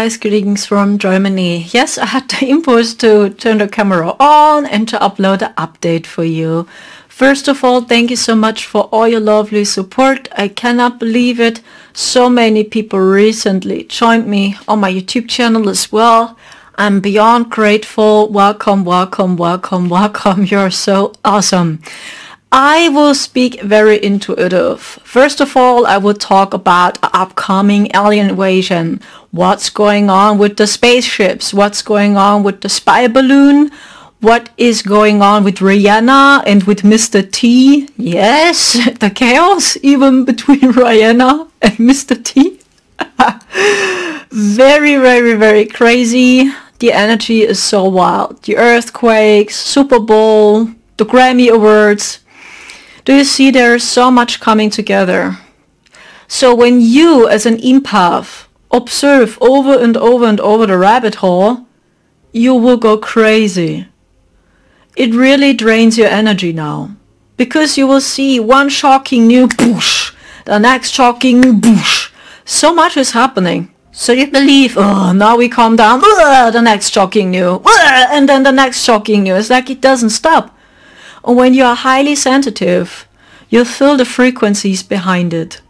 guys, greetings from Germany. Yes, I had the impulse to turn the camera on and to upload an update for you. First of all, thank you so much for all your lovely support. I cannot believe it. So many people recently joined me on my YouTube channel as well. I'm beyond grateful. Welcome, welcome, welcome, welcome. You're so awesome. I will speak very intuitive. First of all, I will talk about the upcoming alien invasion. What's going on with the spaceships? What's going on with the spy balloon? What is going on with Rihanna and with Mr. T? Yes, the chaos even between Rihanna and Mr. T. Very, very, very crazy. The energy is so wild. The earthquakes, Super Bowl, the Grammy Awards. Do you see there's so much coming together? So when you as an empath observe over and over and over the rabbit hole, you will go crazy. It really drains your energy now. Because you will see one shocking new boosh, the next shocking new boosh. So much is happening. So you believe, oh, now we calm down, the next shocking new, and then the next shocking new. It's like it doesn't stop. And when you are highly sensitive, you feel the frequencies behind it.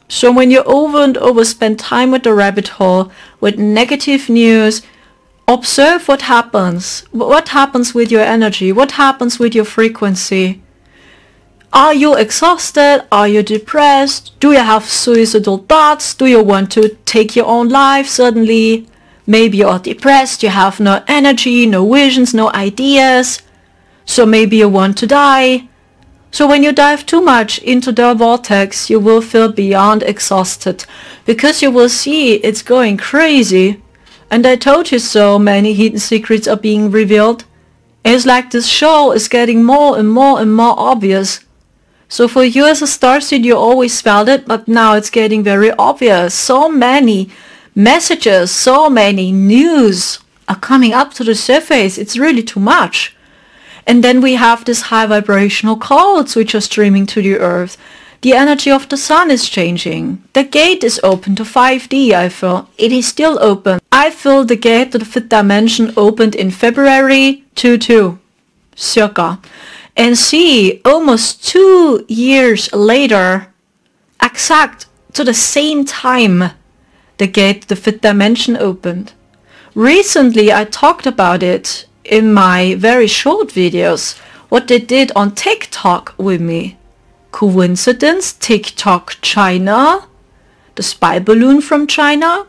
So when you over and over spend time with the rabbit hole, with negative news, observe what happens. What happens with your energy? What happens with your frequency? Are you exhausted? Are you depressed? Do you have suicidal thoughts? Do you want to take your own life suddenly? Maybe you're depressed, you have no energy, no visions, no ideas. So maybe you want to die. So when you dive too much into the vortex, you will feel beyond exhausted. Because you will see it's going crazy. And I told you so, many hidden secrets are being revealed. It's like this show is getting more and more and more obvious. So for you as a starseed, you always felt it, but now it's getting very obvious. So many messages, so many news are coming up to the surface. It's really too much. And then we have these high vibrational codes which are streaming to the earth. The energy of the sun is changing. The gate is open to 5D, I feel. It is still open. I feel the gate to the fifth dimension opened in February 22, circa. And see, almost 2 years later, exact to the same time, the gate to the fifth dimension opened. Recently, I talked about it in my very short videos, what they did on TikTok with me. Coincidence? TikTok China? The spy balloon from China?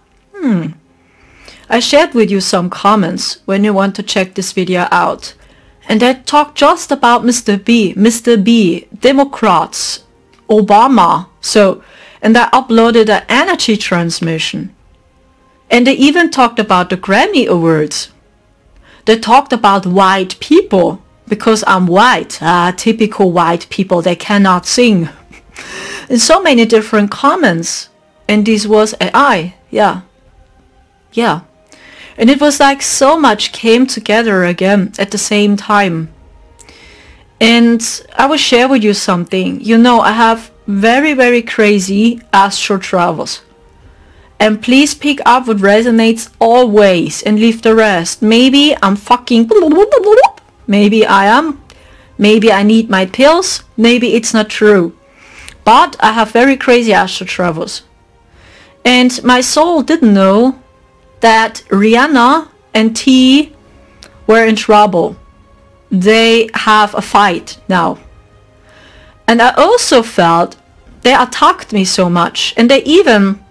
I shared with you some comments when you want to check this video out. And I talked just about Mr. B, Democrats, Obama. So, and I uploaded an energy transmission. And they even talked about the Grammy Awards. They talked about white people, because I'm white, typical white people, they cannot sing. And so many different comments. And this was AI, yeah. And it was like so much came together again at the same time. And I will share with you something. You know, I have very, very crazy astral travels. And please pick up what resonates always and leave the rest. Maybe I'm fucking... Maybe I am. Maybe I need my pills. Maybe it's not true. But I have very crazy astral travels. And my soul didn't know that Rihanna and T were in trouble. They have a fight now. And I also felt they attacked me so much. And they even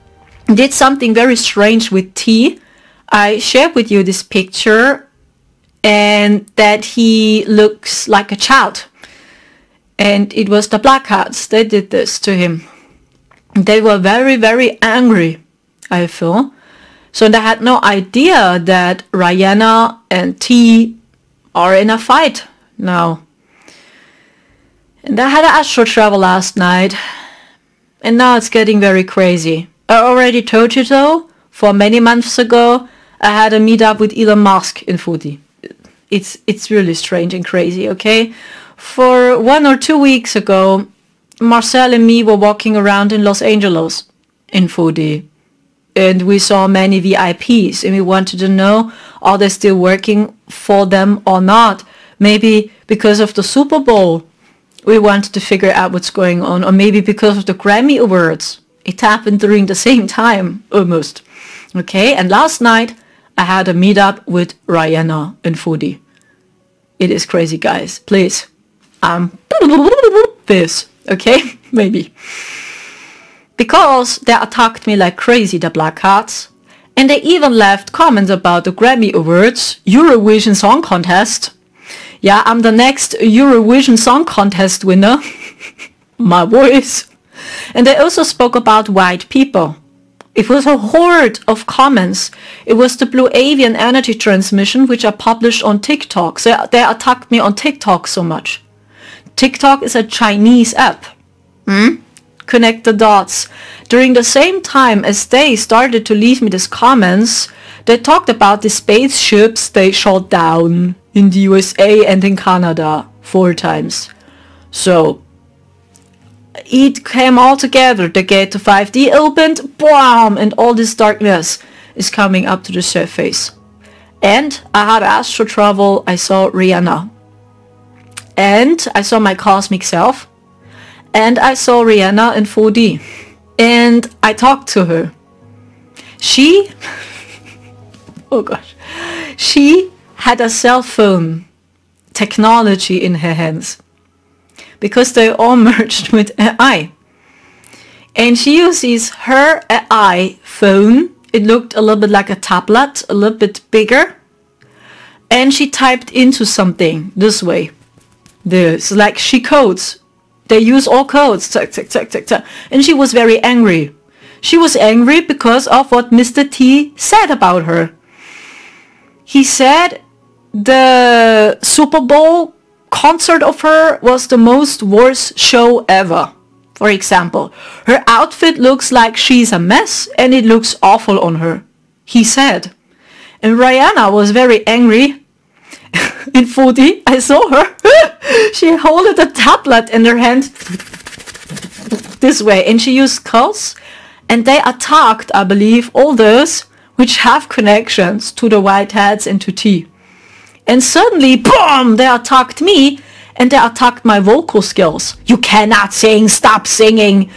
did something very strange with T. I shared with you this picture and that he looks like a child. And it was the Black Hats. They did this to him. They were very, very angry, I feel. So they had no idea that Rihanna and T are in a fight now. And I had an astral travel last night. And now it's getting very crazy. I already told you so. For many months ago, I had a meetup with Elon Musk in Fuji. It's really strange and crazy, okay? For 1 or 2 weeks ago, Marcel and me were walking around in Los Angeles in Fuji. and we saw many VIPs, and we wanted to know, are they still working for them or not? Maybe because of the Super Bowl, we wanted to figure out what's going on, or maybe because of the Grammy Awards. It happened during the same time, almost. Okay, and last night I had a meetup with Rihanna and Foodie. It is crazy, guys. Please, this, okay? Maybe. Because they attacked me like crazy, the Black Hats. And they even left comments about the Grammy Awards, Eurovision Song Contest. Yeah, I'm the next Eurovision Song Contest winner. My voice. And they also spoke about white people. It was a horde of comments. It was the Blue Avian Energy Transmission, which I published on TikTok. So they attacked me on TikTok so much. TikTok is a Chinese app. Connect the dots. During the same time as they started to leave me these comments, they talked about the spaceships they shot down in the USA and in Canada 4 times. So it came all together. The gate to 5D opened, BAM! And all this darkness is coming up to the surface. And I had astral travel. I saw Rihanna. And I saw my cosmic self. And I saw Rihanna in 4D. And I talked to her. She... oh gosh. She had a cell phone technology in her hands. Because they all merged with AI. And she uses her AI phone. It looked a little bit like a tablet, a little bit bigger. And she typed into something this way. This, like she codes. They use all codes. Tuck, tuck, tuck, tuck, tuck. And she was very angry. She was angry because of what Mr. T said about her. He said the Super Bowl concert of her was the most worst show ever. For example, her outfit looks like she's a mess and it looks awful on her. He said. And Rihanna was very angry. In 4D, I saw her. She held a tablet in her hand this way, and she used codes, and they attacked, I believe, all those which have connections to the white hats and to T. And suddenly, boom, they attacked me, and they attacked my vocal skills. You cannot sing, stop singing.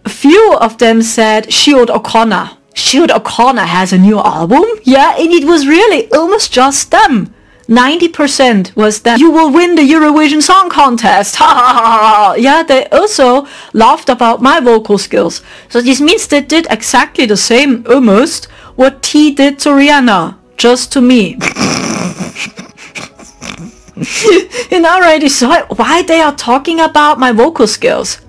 A few of them said, Sinead O'Connor. Sinead O'Connor has a new album? Yeah, and it was really almost just them. 90% was that you will win the Eurovision Song Contest. Ha ha ha ha. Yeah, they also laughed about my vocal skills. So this means they did exactly the same, almost, what T did to Rihanna. Just to me. And I already saw why they are talking about my vocal skills.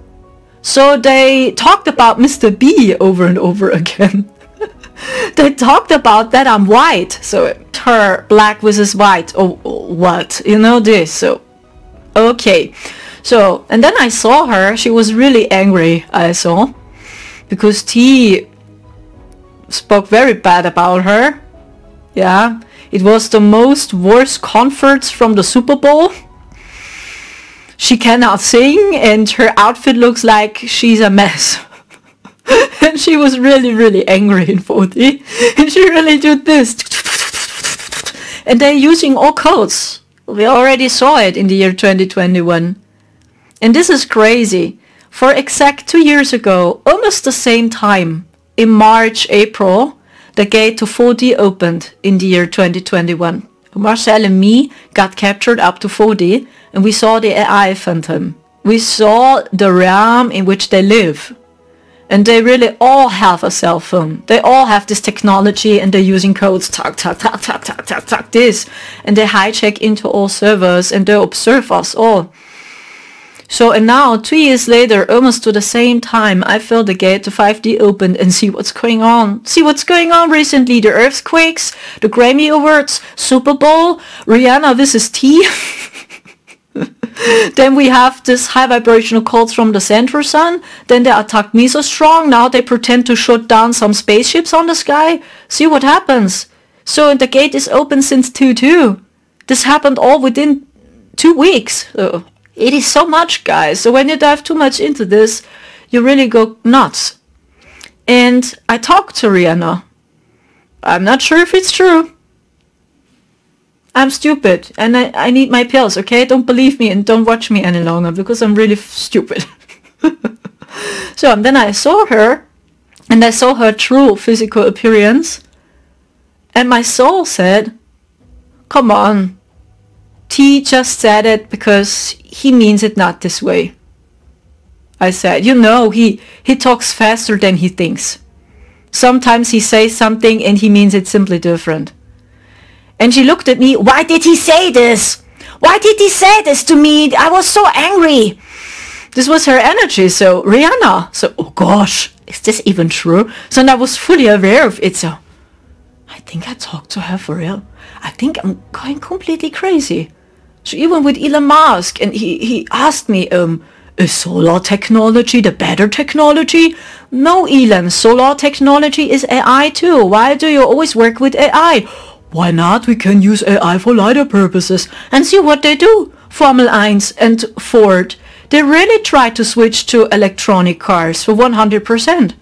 So they talked about Mr. B over and over again. They talked about that I'm white, so her black versus white, or what, you know this, so, okay. So, and then I saw her, she was really angry, I saw, because T spoke very bad about her, yeah. It was the most worst concerts from the Super Bowl. She cannot sing, and her outfit looks like she's a mess. And she was really, really angry in 4D. And she really did this. And they're using all codes. We already saw it in the year 2021. And this is crazy. For exact 2 years ago, almost the same time, in March, April, the gate to 4D opened in the year 2021. Marcel and me got captured up to 4D, and we saw the AI phantom. We saw the realm in which they live. And they really all have a cell phone. They all have this technology, and they're using codes, tuck, tuck, tuck, tuck, tuck, tuck, tuck, this. And they hijack into all servers, and they observe us all. So, and now, 2 years later, almost to the same time, I feel the gate to 5D opened and see what's going on. See what's going on recently. The earthquakes, the Grammy Awards, Super Bowl, Rihanna versus T. Then we have this high vibrational codes from the Central Sun. Then they attacked me so strong. Now they pretend to shoot down some spaceships on the sky. See what happens. So the gate is open since 2/2. This happened all within 2 weeks. So it is so much, guys. So when you dive too much into this, you really go nuts. And I talked to Rihanna. I'm not sure if it's true. I'm stupid and I need my pills, okay? Don't believe me and don't watch me any longer because I'm really stupid. So then I saw her and I saw her true physical appearance and my soul said, come on, T just said it because he means it not this way. I said, you know, he talks faster than he thinks. Sometimes he says something and he means it simply different. And she looked at me, why did he say this? Why did he say this to me? I was so angry. This was her energy, so Rihanna. So, oh gosh, is this even true? So I was fully aware of it, so I think I talked to her for real. I think I'm going completely crazy. So even with Elon Musk, and he asked me, is solar technology the better technology? No, Elon, solar technology is AI too. Why do you always work with AI? Why not? We can use AI for lighter purposes. And see what they do. Formel 1 and Ford. They really try to switch to electronic cars for 100%.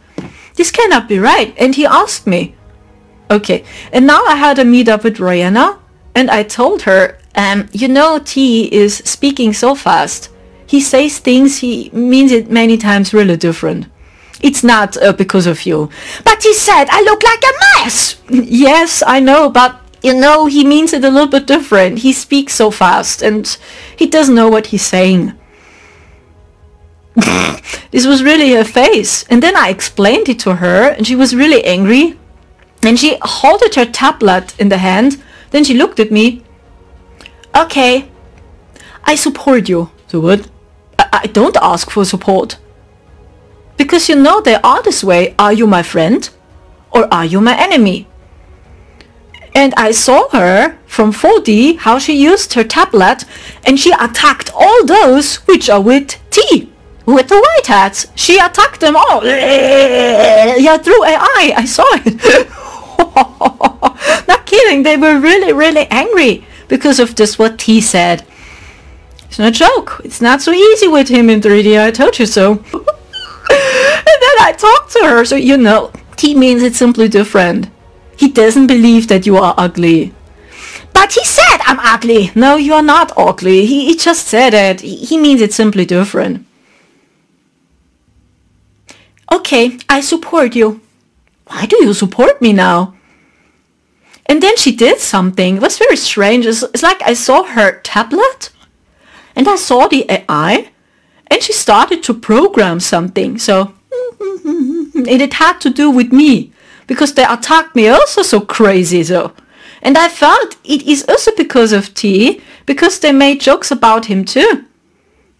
This cannot be right. And he asked me. Okay. And now I had a meetup with Rihanna. And I told her, you know, T is speaking so fast. He says things, he means it many times really different. It's not because of you. But he said I look like a mess. Yes, I know, but you know, he means it a little bit different. He speaks so fast and he doesn't know what he's saying. This was really her face. And then I explained it to her and she was really angry. And she held her tablet in the hand. Then she looked at me. Okay, I support you. So what? I don't ask for support. Because you know they are this way. Are you my friend? Or are you my enemy? And I saw her from 4D, how she used her tablet, and she attacked all those which are with T, with the white hats. She attacked them all. Yeah, through AI. I saw it. Not kidding. They were really, really angry because of this, what T said. It's no joke. It's not so easy with him in 3D. I told you so. And then I talked to her, so you know, T means it's simply different. He doesn't believe that you are ugly. But he said I'm ugly. No, you are not ugly. He just said it. He means it's simply different. Okay, I support you. Why do you support me now? And then she did something. It was very strange. It's like I saw her tablet and I saw the AI. And she started to program something, so and it had to do with me, because they attacked me also so crazy, so. And I felt it is also because of T, because they made jokes about him too.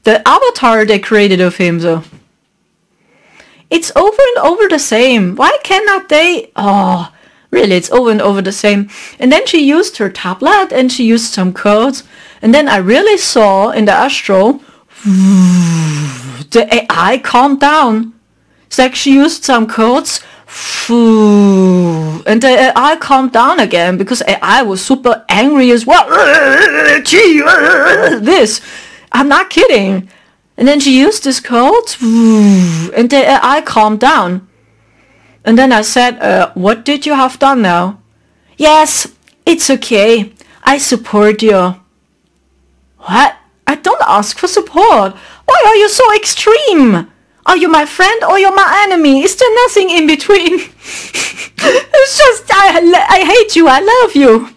The avatar they created of him, so. It's over and over the same. Why cannot they? Oh, really, it's over and over the same. And then she used her tablet and she used some codes. And then I really saw in the astral, the AI calmed down. It's like she used some codes and the AI calmed down again because AI was super angry as well. This, I'm not kidding. And then she used this code and the AI calmed down. And then I said, what did you have done now? Yes, it's okay. I support you. What? I don't ask for support. Why are you so extreme? Are you my friend or you're my enemy? Is there nothing in between? It's just, I hate you, I love you.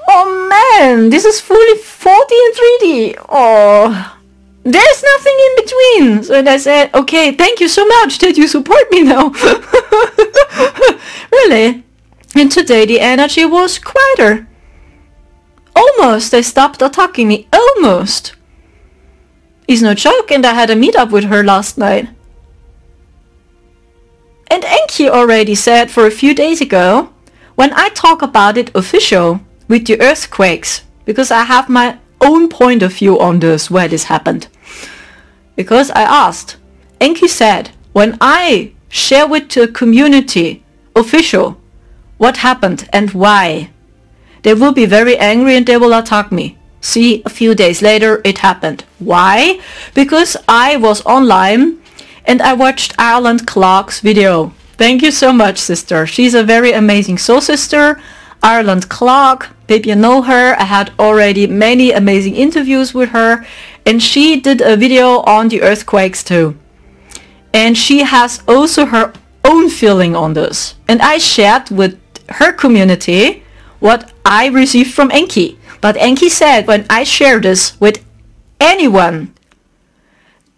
Oh man, this is fully 4D and 3D. Oh, there's nothing in between. So I said, okay, thank you so much that you support me now. Really. And today the energy was quieter. Almost, they stopped attacking me. Almost. It's no joke, and I had a meetup with her last night. And Enki already said for a few days ago, when I talk about it official with the earthquakes, because I have my own point of view on this, where this happened. Because I asked, Enki said, when I share with the community official what happened and why, they will be very angry and they will attack me. See, a few days later it happened. Why? Because I was online And I watched Ireland Clark's video. Thank you so much, sister. She's a very amazing soul sister. Ireland Clark, maybe you know her. I had already many amazing interviews with her. And she did a video on the earthquakes too. And she has also her own feeling on this. And I shared with her community what I received from Enki. But Enki said, when I share this with anyone,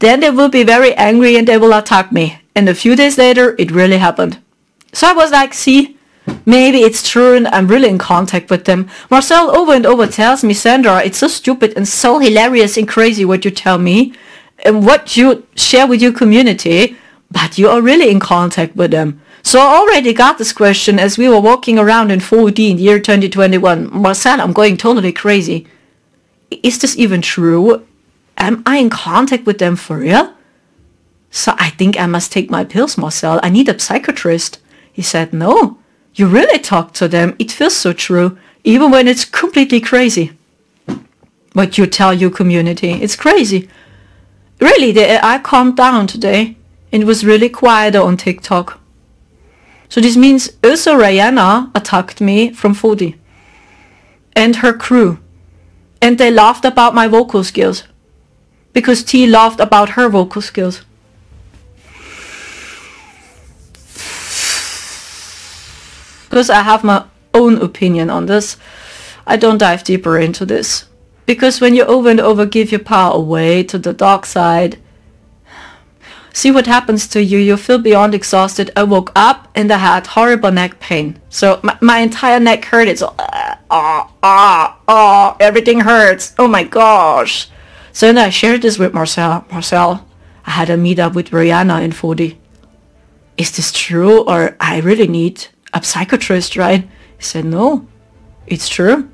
then they will be very angry and they will attack me. And a few days later, it really happened. So I was like, see, maybe it's true and I'm really in contact with them. Marcel over and over tells me, Sandra, it's so stupid and so hilarious and crazy what you tell me and what you share with your community, but you are really in contact with them. So I already got this question as we were walking around in 4D in the year 2021. Marcel, I'm going totally crazy. Is this even true? Am I in contact with them for real? So I think I must take my pills, Marcel. I need a psychiatrist. He said, no, you really talk to them. It feels so true, even when it's completely crazy. What you tell your community, it's crazy. Really, the AI calmed down today and it was really quieter on TikTok. So this means also Rihanna attacked me from 4D and her crew. And they laughed about my vocal skills because T laughed about her vocal skills. Because I have my own opinion on this, I don't dive deeper into this. Because when you over and over give your power away to the dark side, see what happens to you. You feel beyond exhausted. I woke up and I had horrible neck pain. So my entire neck hurt. It's everything hurts. Oh my gosh. So then I shared this with Marcel. Marcel, I had a meetup with Rihanna in 4D. Is this true or I really need a psychiatrist, right? He said, no, it's true.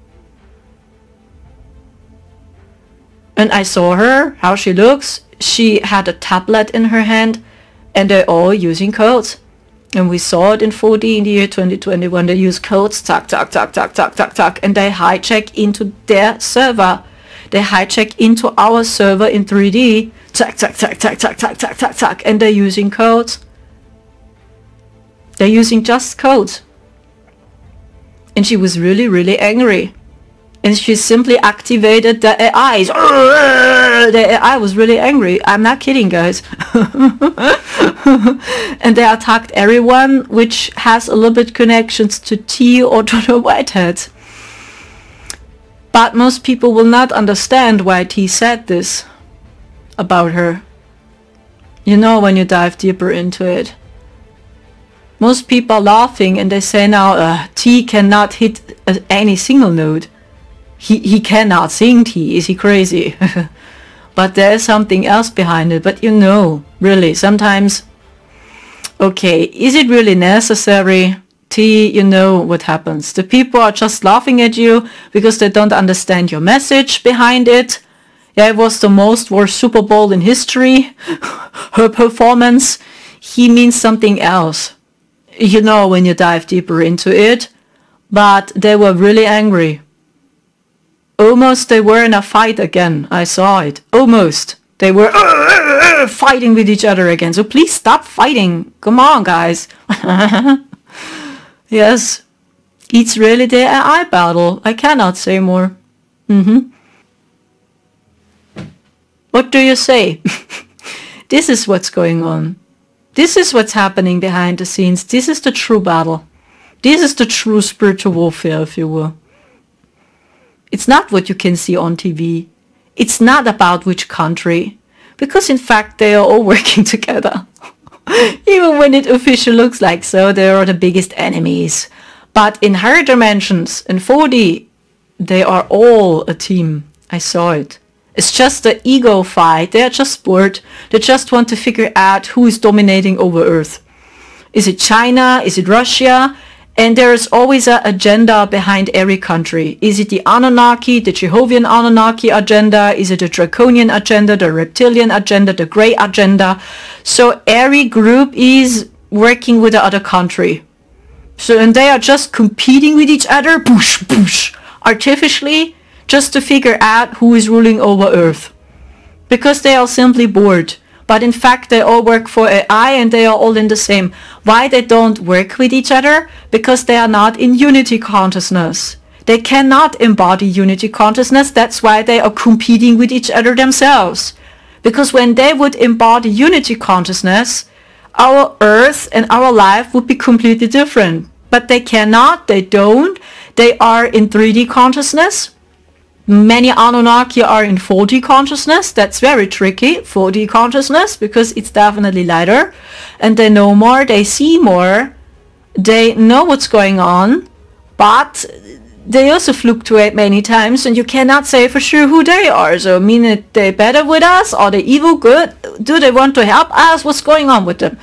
And I saw her, how she looks. She had a tablet in her hand and they're all using codes. And we saw it in 4D in the year 2021. They use codes, tuck, tuck, tuck, tuck, tuck, tuck, tuck, and they hijack into their server. They hijack into our server in 3D, tuck, tuck, tuck, tuck, tuck, tuck, tuck, tuck, tuck, and they're using codes. They're using just codes. And she was really, really angry. And she simply activated the AIs. The AI was really angry. I'm not kidding, guys. And they attacked everyone which has a little bit connections to T or to the Whiteheads. But most people will not understand why T said this about her. You know, when you dive deeper into it. Most people are laughing and they say now T cannot hit any single note. He cannot sing T, is he crazy? But there's something else behind it. But you know, really, sometimes, okay, is it really necessary? T, you know what happens. The people are just laughing at you because they don't understand your message behind it. Yeah, it was the most worst Super Bowl in history. Her performance, he means something else. You know when you dive deeper into it. But they were really angry. Almost they were in a fight again. I saw it. Almost. They were fighting with each other again. So please stop fighting. Come on, guys. Yes. It's really the AI battle. I cannot say more. What do you say? This is what's going on. This is what's happening behind the scenes. This is the true battle. This is the true spiritual warfare, if you will. It's not what you can see on TV. It's not about which country. Because in fact they are all working together. Even when it officially looks like so, they are the biggest enemies. But in higher dimensions, in 4D, they are all a team. I saw it. It's just the ego fight. They are just bored. They just want to figure out who is dominating over Earth. Is it China? Is it Russia? And there is always an agenda behind every country. Is it the Anunnaki, the Jehovian Anunnaki agenda? Is it the Draconian agenda, the Reptilian agenda, the Grey agenda? So every group is working with the other country. So and they are just competing with each other, push, push, artificially, just to figure out who is ruling over Earth. Because they are simply bored. but in fact they all work for AI and they are all in the same. Why they don't work with each other? Because they are not in unity consciousness. They cannot embody unity consciousness. That's why they are competing with each other themselves. Because when they would embody unity consciousness, our earth and our life would be completely different. But they cannot, they don't. They are in 3D consciousness. Many Anunnaki are in 4D consciousness. That's very tricky, 4D consciousness, because it's definitely lighter. And they know more, they see more, they know what's going on, but they also fluctuate many times, and you cannot say for sure who they are. So, I mean, they better with us? Are they evil, good? Do they want to help us? What's going on with them?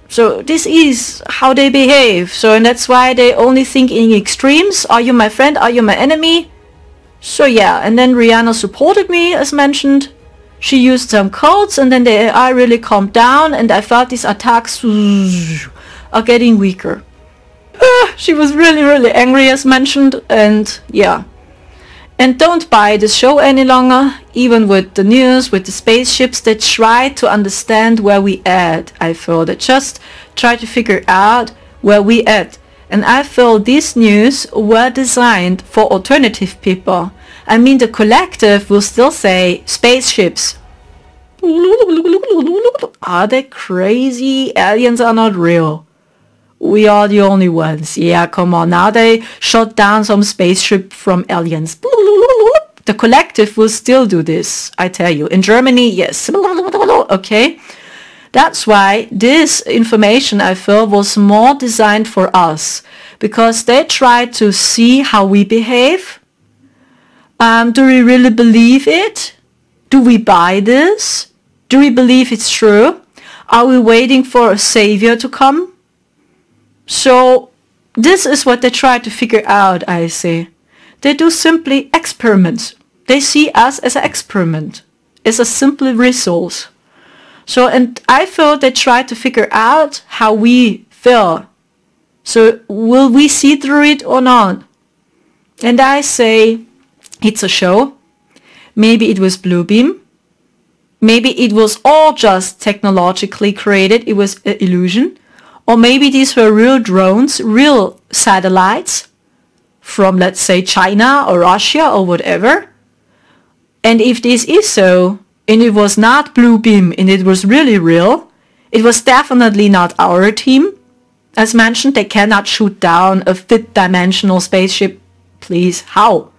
So this is how they behave. So, and that's why they only think in extremes. Are you my friend? Are you my enemy? So yeah, and then Rihanna supported me, as mentioned. She used some codes, and then the AI really calmed down, and I felt these attacks are getting weaker. She was really angry, as mentioned, and yeah. And don't buy the show any longer. Even with the news, with the spaceships, they try to understand where we at, I feel. They just try to figure out where we at. And I feel these news were designed for alternative people. I mean, the collective will still say spaceships. Are they crazy? Aliens are not real. We are the only ones. Yeah, come on. Now they shot down some spaceship from aliens. The collective will still do this, I tell you. In Germany, yes. Okay. That's why this information, I feel, was more designed for us. Because they try to see how we behave. Do we really believe it? Do we buy this? Do we believe it's true? Are we waiting for a savior to come? So this is what they try to figure out, I say. They do simply experiments. They see us as an experiment, as a simple resource. So, and I feel they try to figure out how we feel. So will we see through it or not? And I say, it's a show. Maybe it was blue beam. Maybe it was all just technologically created. It was an illusion. Or maybe these were real drones, real satellites from, let's say, China or Russia or whatever. And if this is so, and it was not blue beam and it was really real, it was definitely not our team. As mentioned, they cannot shoot down a fifth dimensional spaceship. Please, how?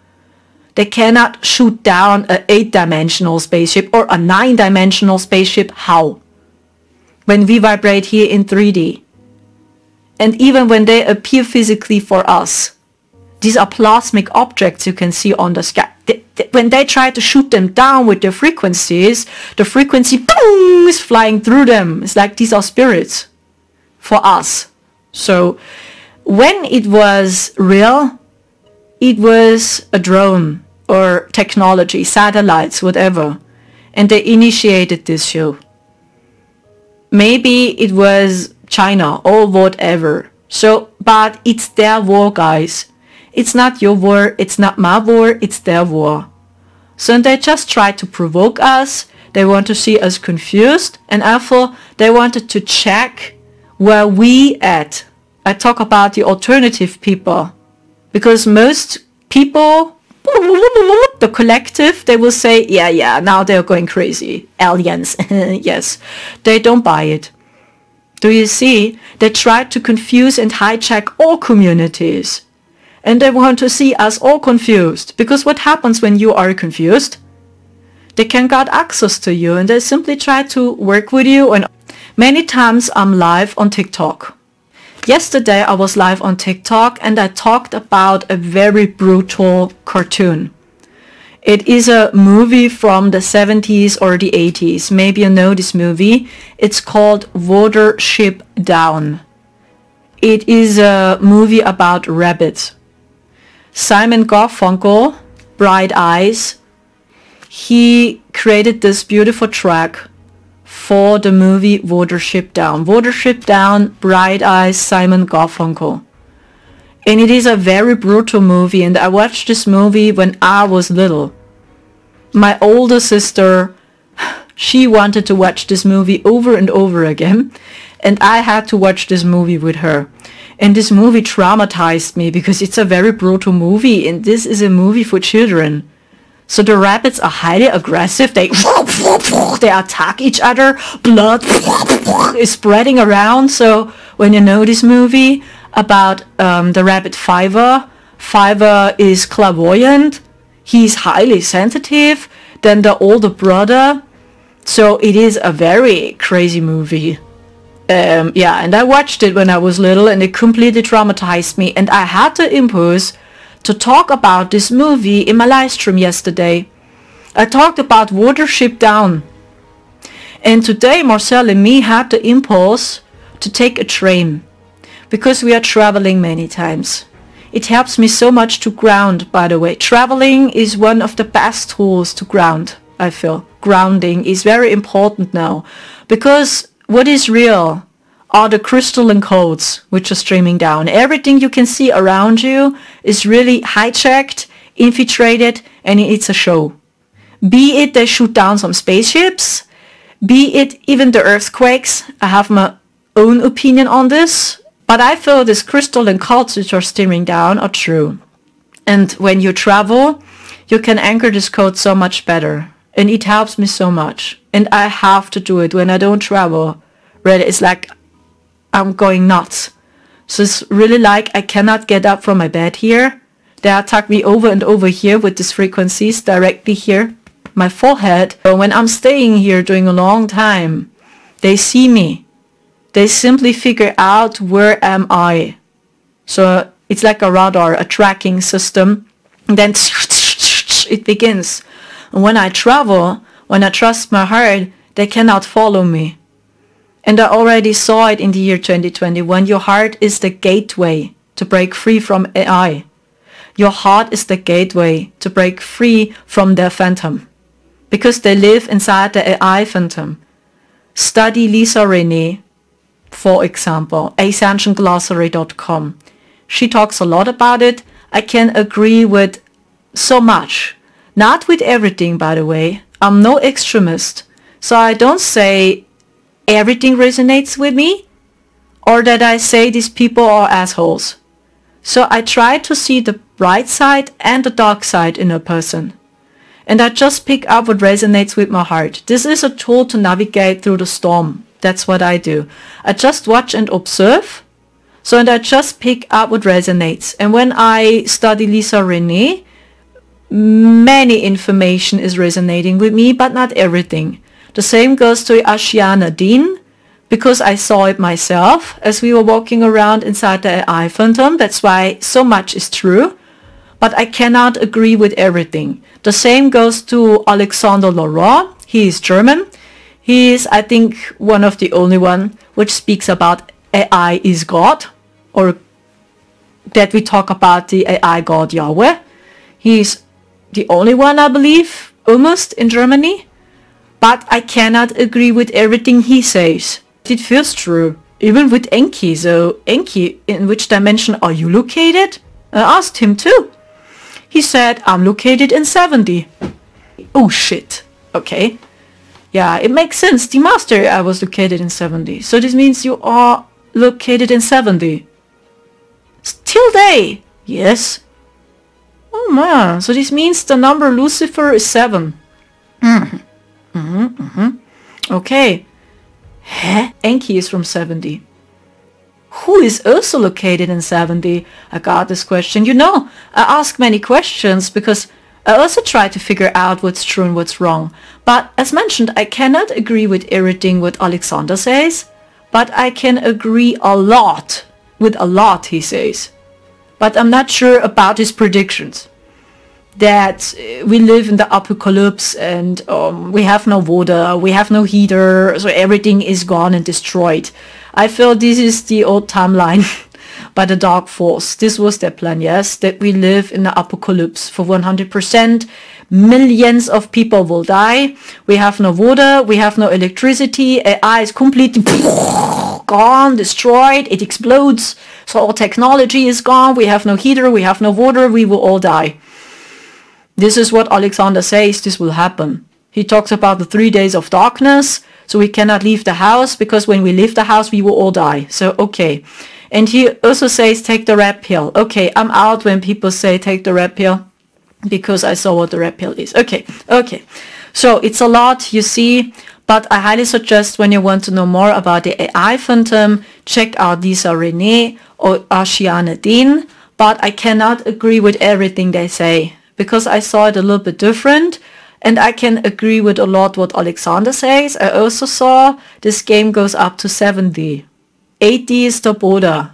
They cannot shoot down an 8-dimensional spaceship or a 9-dimensional spaceship. How? When we vibrate here in 3D. And even when they appear physically for us. These are plasmic objects you can see on the sky. When they try to shoot them down with their frequencies, the frequency boom, is flying through them. It's like these are spirits for us. So when it was real, it was a drone or technology, satellites, whatever. And they initiated this show. Maybe it was China or whatever. So, but it's their war, guys. It's not your war, it's not my war, it's their war. So they just try to provoke us. They want to see us confused. And therefore, they wanted to check where we at. I talk about the alternative people. Because most people, the collective, they will say, yeah, now they're going crazy. Aliens, yes. They don't buy it. Do you see? They try to confuse and hijack all communities. And they want to see us all confused. Because what happens when you are confused? They can get access to you and they simply try to work with you. And many times I'm live on TikTok. Yesterday I was live on TikTok and I talked about a very brutal cartoon. It is a movie from the 70s or the 80s. Maybe you know this movie. It's called Watership Down. It is a movie about rabbits. Simon Garfunkel, Bright Eyes, he created this beautiful track for the movie Watership Down. Watership Down, Bright Eyes, Simon Garfunkel. And it is a very brutal movie, and I watched this movie when I was little. My older sister She wanted to watch this movie over and over again, and I had to watch this movie with her. And this movie traumatized me because it's a very brutal movie, and this is a movie for children. So the rabbits are highly aggressive. They attack each other. Blood is spreading around. So when you know this movie about the rabbit Fiver, Fiver is clairvoyant. He's highly sensitive. Then the older brother. So it is a very crazy movie. Yeah, and I watched it when I was little, and it completely traumatized me. And I had the impulse to talk about this movie in my live stream yesterday. I talked about Watership Down. And today Marcel and me had the impulse to take a train, because we are traveling many times. It helps me so much to ground, by the way. Traveling is one of the best tools to ground, I feel. Grounding is very important now, because what is real are the crystalline codes which are streaming down. Everything you can see around you is really hijacked, infiltrated, and it's a show. Be it they shoot down some spaceships, be it even the earthquakes. I have my own opinion on this, but I feel these crystalline codes which are streaming down are true. And when you travel, you can anchor this code so much better. And it helps me so much. And I have to do it when I don't travel. Really, it's like I'm going nuts. So it's really like I cannot get up from my bed here. They attack me over and over here with these frequencies directly here, my forehead. But when I'm staying here doing a long time, they see me. They simply figure out where am I. So it's like a radar, a tracking system. And then it begins. And when I travel, when I trust my heart, they cannot follow me. And I already saw it in the year 2021. Your heart is the gateway to break free from AI. Your heart is the gateway to break free from their phantom, because they live inside the AI phantom. Study Lisa Renee, for example, ascensionglossary.com. She talks a lot about it. I can agree with so much. Not with everything, by the way. I'm no extremist. So I don't say everything resonates with me, or that I say these people are assholes. So I try to see the bright side and the dark side in a person. And I just pick up what resonates with my heart. This is a tool to navigate through the storm. That's what I do. I just watch and observe. So and I just pick up what resonates. And when I study Lisa Renee, many information is resonating with me, but not everything. The same goes to Ashiana Dean, because I saw it myself as we were walking around inside the AI phantom. That's why so much is true, but I cannot agree with everything. The same goes to Alexander Laurent. He is German. He is, I think, one of the only one which speaks about AI is God, or that we talk about the AI God Yahweh. He is the only one, I believe, almost in Germany. But I cannot agree with everything he says. It feels true. Even with Enki. So, Enki, in which dimension are you located? I asked him too. He said, I'm located in 70. Oh shit. Okay. Yeah, it makes sense. The master, I was located in 70. So this means you are located in 70. Till day. Yes. Oh man, so this means the number Lucifer is 7. Okay. Huh? Enki is from 70. Who is also located in 70? I got this question. You know, I ask many questions because I also try to figure out what's true and what's wrong. But as mentioned, I cannot agree with everything what Alexander says, but I can agree a lot with a lot he says. But I'm not sure about his predictions. That we live in the apocalypse and we have no water, we have no heater, so everything is gone and destroyed. I feel this is the old timeline by the Dark Force. This was their plan, yes, that we live in the apocalypse for 100%. Millions of people will die. We have no water, we have no electricity, AI is completely gone, destroyed, it explodes. So all technology is gone, we have no heater, we have no water, we will all die. This is what Alexander says this will happen. He talks about the 3 days of darkness. So we cannot leave the house because when we leave the house, we will all die. So, okay. And he also says, take the red pill. Okay, I'm out when people say take the red pill because I saw what the red pill is. Okay. So it's a lot, you see, but I highly suggest when you want to know more about the AI phantom, check out Lisa Renee or ARCTURIan Dean. But I cannot agree with everything they say because I saw it a little bit different. And I can agree with a lot what Alexander says. I also saw this game goes up to 70. 80 is the border.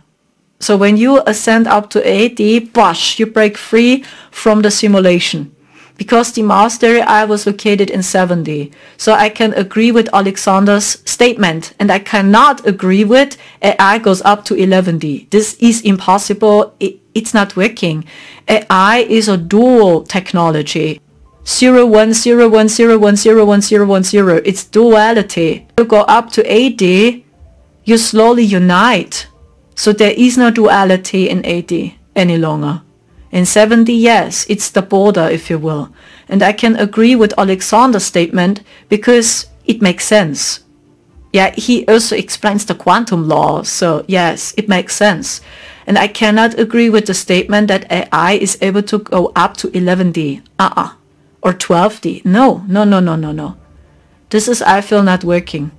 So when you ascend up to 80, bosh, you break free from the simulation. Because the mastery I was located in 70. So I can agree with Alexander's statement. And I cannot agree with AI goes up to 11D. This is impossible. It's not working. AI is a dual technology. 01010101010. It's duality. You go up to 80, you slowly unite. So there is no duality in 80 any longer. In 70, yes, it's the border, if you will. And I can agree with Alexander's statement because it makes sense. Yeah, he also explains the quantum law. So yes, it makes sense. And I cannot agree with the statement that AI is able to go up to 11D. Or 12D. No. This is, I feel, not working.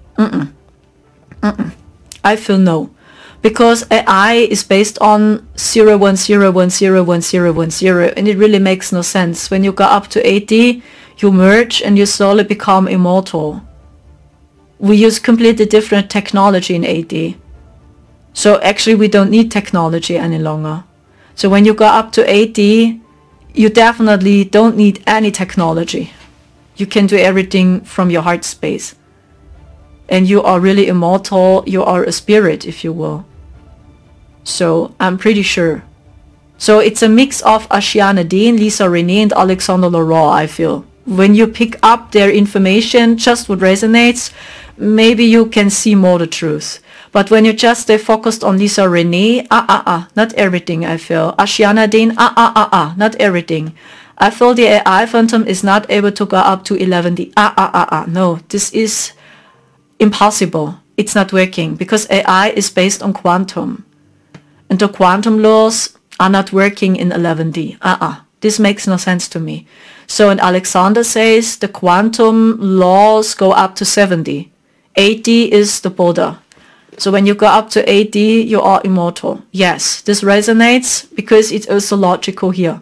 I feel no. Because AI is based on 010101010, and it really makes no sense. When you go up to 80, you merge and you slowly become immortal. We use completely different technology in 80. So actually we don't need technology any longer. So when you go up to 80, you definitely don't need any technology. You can do everything from your heart space. And you are really immortal. You are a spirit, if you will. So I'm pretty sure. So it's a mix of ARCTURIan Dean, Lisa Renee, and Alexander Laurent, I feel. When you pick up their information, just what resonates, maybe you can see more the truth. But when you just stay focused on Lisa Renee, not everything, I feel. ARCTURIan Dean, not everything. I feel the AI phantom is not able to go up to 11D. No, this is impossible. It's not working because AI is based on quantum. And the quantum laws are not working in 11D. This makes no sense to me. So, and Alexander says the quantum laws go up to 70. 80 is the border. So when you go up to 80, you are immortal. Yes, this resonates because it's also logical here.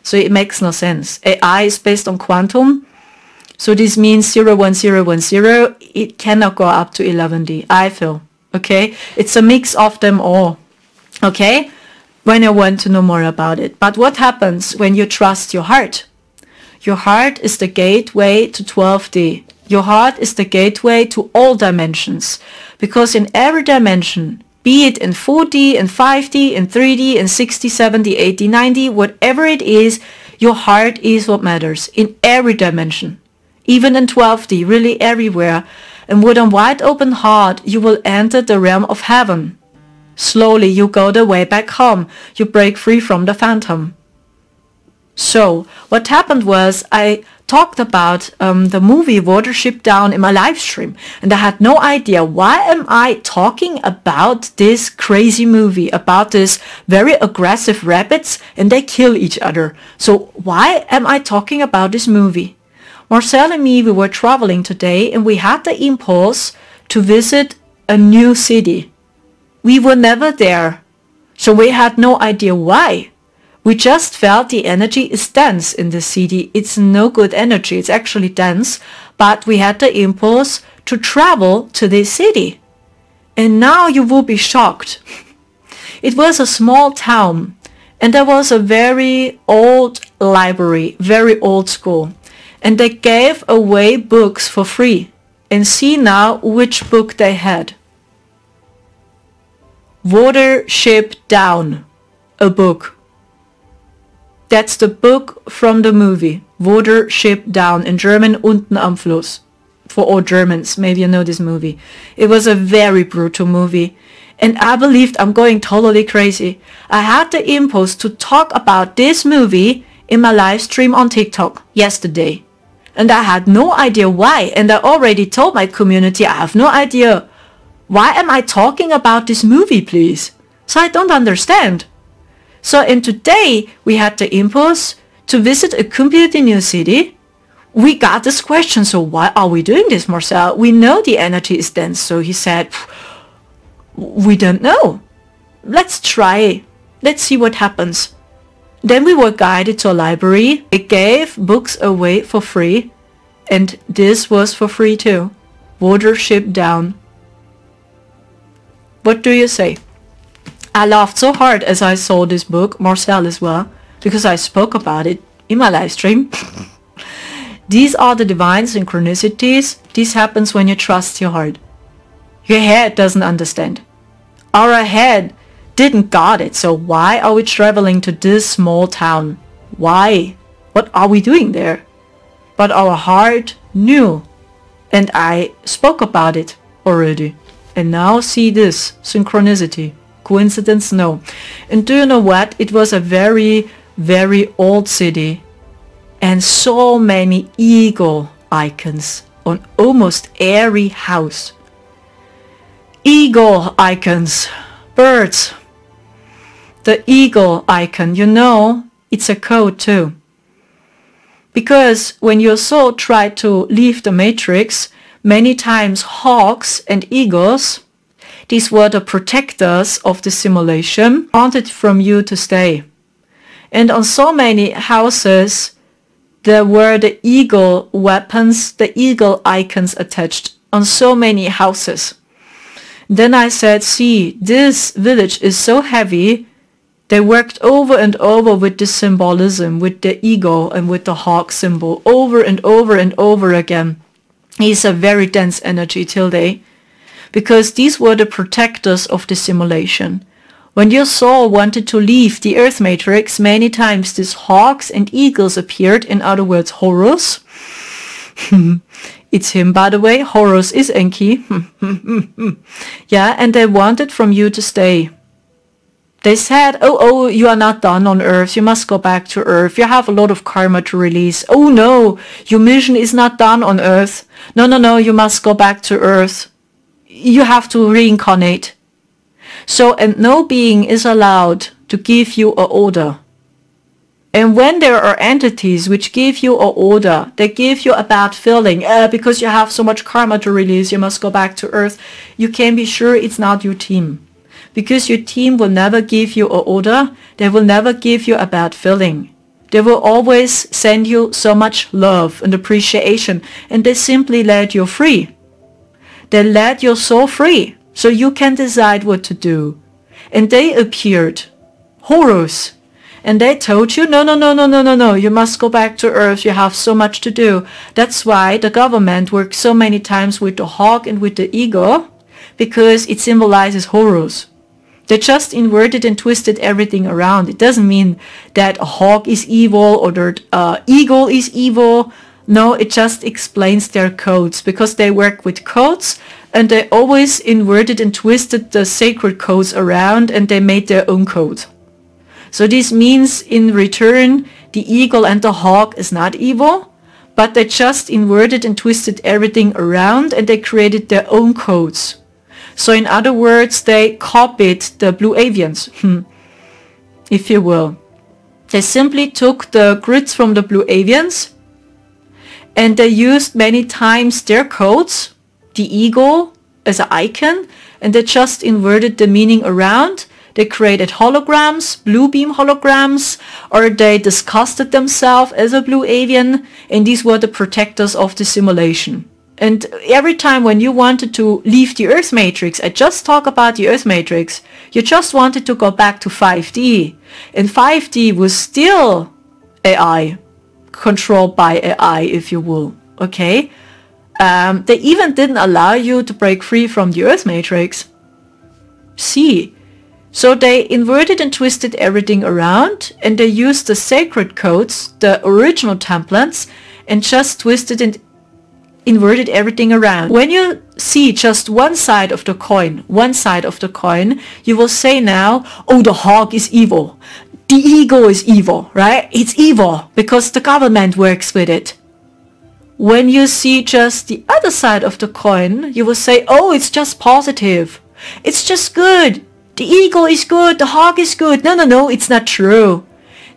So it makes no sense. AI is based on quantum. So this means 01010, it cannot go up to 11D, I feel. Okay? It's a mix of them all. Okay? When you want to know more about it. But what happens when you trust your heart? Your heart is the gateway to 12D. Your heart is the gateway to all dimensions. Because in every dimension, be it in 4D, in 5D, in 3D, in 60, 70, 80, 90, whatever it is, your heart is what matters in every dimension. Even in 12D, really everywhere. And with a wide open heart, you will enter the realm of heaven. Slowly, you go the way back home. You break free from the phantom. So, what happened was I talked about the movie Watership Down in my live stream. And I had no idea, why am I talking about this crazy movie, about this very aggressive rabbits and they kill each other. So why am I talking about this movie? Marcel and me, we were traveling today and we had the impulse to visit a new city. We were never there. So we had no idea why. We just felt the energy is dense in the city. It's no good energy. It's actually dense. But we had the impulse to travel to this city. And now you will be shocked. It was a small town. And there was a very old library, very old school. And they gave away books for free. And see now which book they had. Watership Down, a book. That's the book from the movie. Watership Down, in German, Unten am Fluss. For all Germans, maybe you know this movie. It was a very brutal movie. And I believed I'm going totally crazy. I had the impulse to talk about this movie in my live stream on TikTok yesterday. And I had no idea why. And I already told my community, I have no idea. Why am I talking about this movie, please? So I don't understand. So and today we had the impulse to visit a completely new city. We got this question, so why are we doing this, Marcel? We know the energy is dense. So he said, we don't know. Let's try. Let's see what happens. Then we were guided to a library. They gave books away for free. And this was for free too. Watership Down. What do you say? I laughed so hard as I saw this book, Marcel as well, because I spoke about it in my live stream. These are the divine synchronicities. This happens when you trust your heart. Your head doesn't understand. Our head didn't got it. So why are we traveling to this small town? Why? What are we doing there? But our heart knew. And I spoke about it already. And now see this synchronicity. Coincidence? No. And do you know what? It was a very, very old city. And so many eagle icons on almost every house. Eagle icons. Birds. The eagle icon, you know, it's a code too. Because when your soul tried to leave the matrix, many times hawks and eagles, these were the protectors of the simulation, wanted from you to stay. And on so many houses, there were the eagle weapons, the eagle icons attached on so many houses. Then I said, see, this village is so heavy. They worked over and over with this symbolism, with the eagle and with the hawk symbol, over and over and over again. It's a very dense energy till day, because these were the protectors of the simulation. When your soul wanted to leave the earth matrix, many times these hawks and eagles appeared, in other words, Horus. It's him, by the way. Horus is Enki. Yeah, and they wanted from you to stay. They said, oh, you are not done on Earth. You must go back to Earth. You have a lot of karma to release. Oh no, your mission is not done on Earth. No, you must go back to Earth. You have to reincarnate. So, and no being is allowed to give you an order. And when there are entities which give you an order, they give you a bad feeling, because you have so much karma to release, you must go back to Earth, you can be sure it's not your team. Because your team will never give you an order, they will never give you a bad feeling. They will always send you so much love and appreciation, and they simply let you free. They let your soul free, so you can decide what to do. And they appeared, Horus, and they told you, no, you must go back to Earth, you have so much to do. That's why the government works so many times with the hawk and with the eagle, because it symbolizes Horus. They just inverted and twisted everything around. It doesn't mean that a hawk is evil or that eagle is evil. No, it just explains their codes, because they work with codes and they always inverted and twisted the sacred codes around and they made their own code. So this means in return, the eagle and the hawk is not evil, but they just inverted and twisted everything around and they created their own codes. So in other words, they copied the blue avians, if you will. They simply took the grids from the blue avians and they used many times their codes, the eagle as an icon, and they just inverted the meaning around. They created holograms, blue beam holograms, or they disgusted themselves as a blue avian, and these were the protectors of the simulation. And every time when you wanted to leave the Earth Matrix, I just talk about the Earth Matrix, you just wanted to go back to 5D. And 5D was still AI, controlled by AI, if you will, okay? They even didn't allow you to break free from the Earth Matrix. See? So they inverted and twisted everything around, and they used the sacred codes, the original templates, and just twisted and inverted everything around. When you see just one side of the coin, you will say now, oh, the hawk is evil. The eagle is evil, right? It's evil because the government works with it. When you see just the other side of the coin, you will say, oh, it's just positive. It's just good. The eagle is good. The hawk is good. No, no, no, it's not true.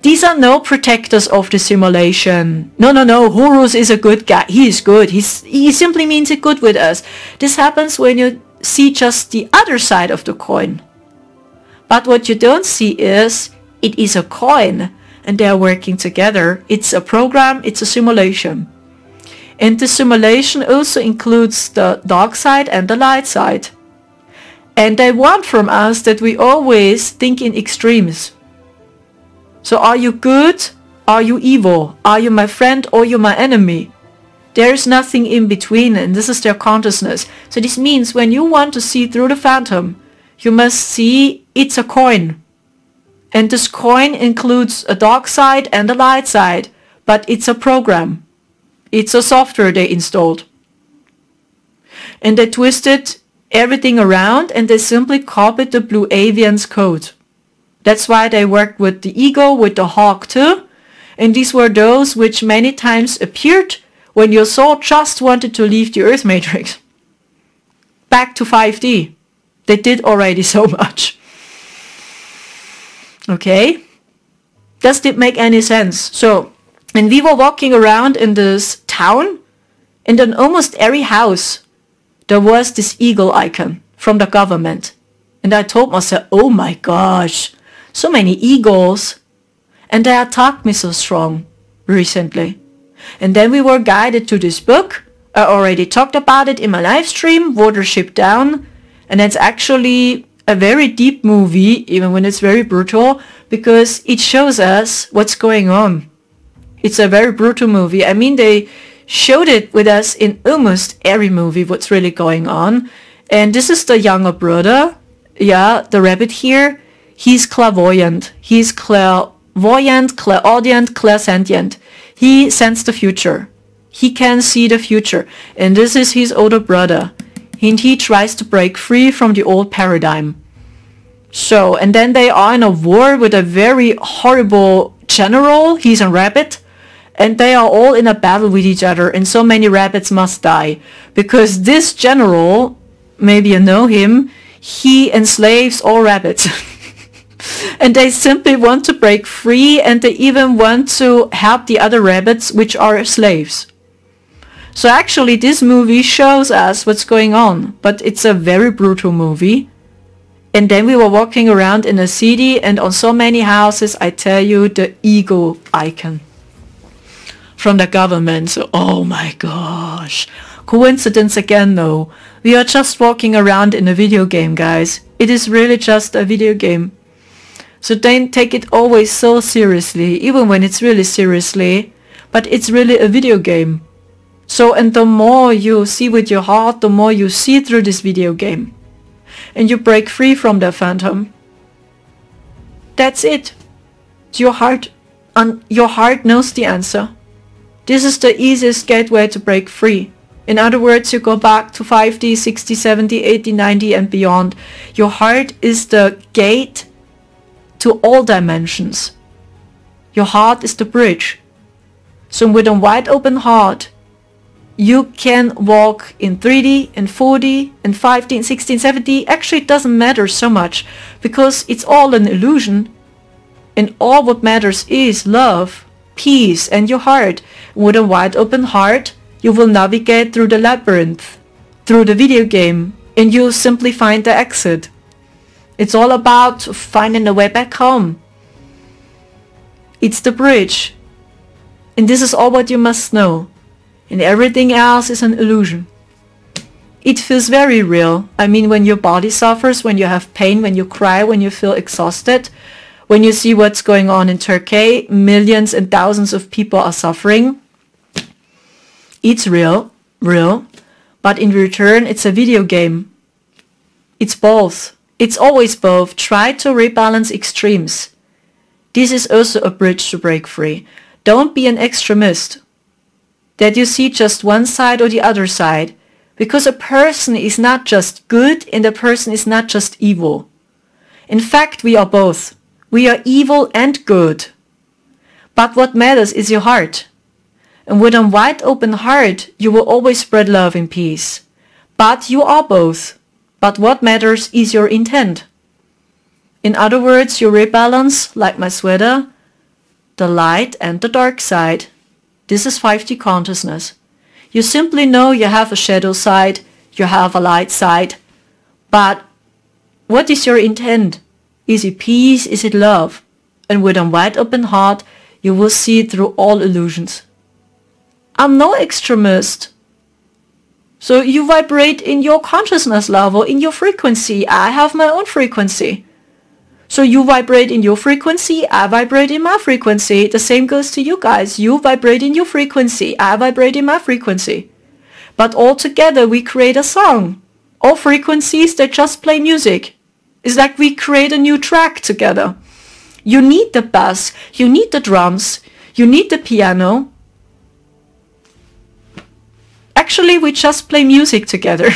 These are no protectors of the simulation. No, no, no, Horus is a good guy. He is good. He simply means it good with us. This happens when you see just the other side of the coin. But what you don't see is, it is a coin and they are working together. It's a program, it's a simulation. And the simulation also includes the dark side and the light side. And they want from us that we always think in extremes. So are you good? Are you evil? Are you my friend or you my enemy? There is nothing in between, and this is their consciousness. So this means when you want to see through the phantom, you must see it's a coin. And this coin includes a dark side and a light side, but it's a program. It's a software they installed. And they twisted everything around and they simply copied the Blue Avian's code. That's why they worked with the eagle, with the hawk too. And these were those which many times appeared when your soul just wanted to leave the Earth matrix. Back to 5D. They did already so much. Okay? Does it make any sense? So, and we were walking around in this town, and in almost every house, there was this eagle icon from the government. And I told myself, oh my gosh, so many eagles. And they attacked me so strong recently. And then we were guided to this book. I already talked about it in my live stream, Watership Down. And it's actually a very deep movie, even when it's very brutal, because it shows us what's going on. It's a very brutal movie. I mean, they showed it with us in almost every movie, what's really going on. And this is the younger brother. Yeah, the rabbit here. He's clairvoyant. He's clairvoyant, clairaudient, clairsentient. He senses the future. He can see the future. And this is his older brother. And he tries to break free from the old paradigm. So, and then they are in a war with a very horrible general. He's a rabbit. And they are all in a battle with each other. And so many rabbits must die. Because this general, maybe you know him, he enslaves all rabbits. And they simply want to break free, and they even want to help the other rabbits which are slaves. So actually this movie shows us what's going on, but it's a very brutal movie. And then we were walking around in a city, and on so many houses, I tell you, the eagle icon from the government. So, oh my gosh. Coincidence again though. We are just walking around in a video game, guys. It is really just a video game. So don't take it always so seriously, even when it's really seriously. But it's really a video game. So, and the more you see with your heart, the more you see through this video game. And you break free from the phantom. That's it. It's your heart. And your heart knows the answer. This is the easiest gateway to break free. In other words, you go back to 5D, 60, 70, 80, 90 and beyond. Your heart is the gate to all dimensions. Your heart is the bridge. So with a wide open heart, you can walk in 3D, in 4D, in 5D, in 16, 70. Actually, it doesn't matter so much because it's all an illusion. And all what matters is love, peace, and your heart. With a wide open heart, you will navigate through the labyrinth, through the video game, and you'll simply find the exit. It's all about finding a way back home. It's the bridge. And this is all what you must know. And everything else is an illusion. It feels very real. I mean, when your body suffers, when you have pain, when you cry, when you feel exhausted, when you see what's going on in Turkey, millions and thousands of people are suffering. It's real, but in return, it's a video game. It's both. It's always both. Try to rebalance extremes. This is also a bridge to break free. Don't be an extremist. That you see just one side or the other side. Because a person is not just good and a person is not just evil. In fact, we are both. We are evil and good. But what matters is your heart. And with a wide open heart, you will always spread love and peace. But you are both. But what matters is your intent. In other words, you rebalance, like my sweater, the light and the dark side. This is 5D consciousness. You simply know you have a shadow side, you have a light side. But what is your intent? Is it peace? Is it love? And with a wide open heart, you will see through all illusions. I'm no extremist. So you vibrate in your consciousness level, in your frequency. I have my own frequency. So you vibrate in your frequency, I vibrate in my frequency. The same goes to you guys. You vibrate in your frequency, I vibrate in my frequency. But all together we create a song. All frequencies that just play music. It's like we create a new track together. You need the bass, you need the drums, you need the piano. Actually, we just play music together.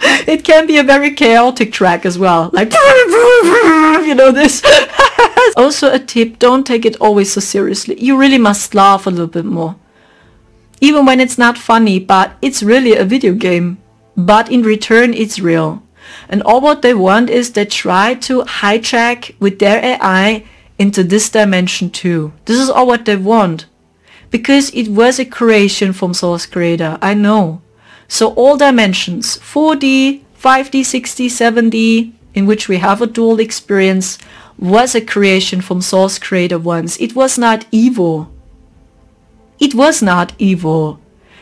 It can be a very chaotic track as well, like, you know this. Also a tip, don't take it always so seriously. You really must laugh a little bit more. Even when it's not funny, but it's really a video game. But in return, it's real. And all what they want is they try to hijack with their AI into this dimension too. This is all what they want. Because it was a creation from Source Creator, I know. So all dimensions, 4D, 5D, 6D, 7D, in which we have a dual experience, was a creation from Source Creator once. It was not evil. It was not evil.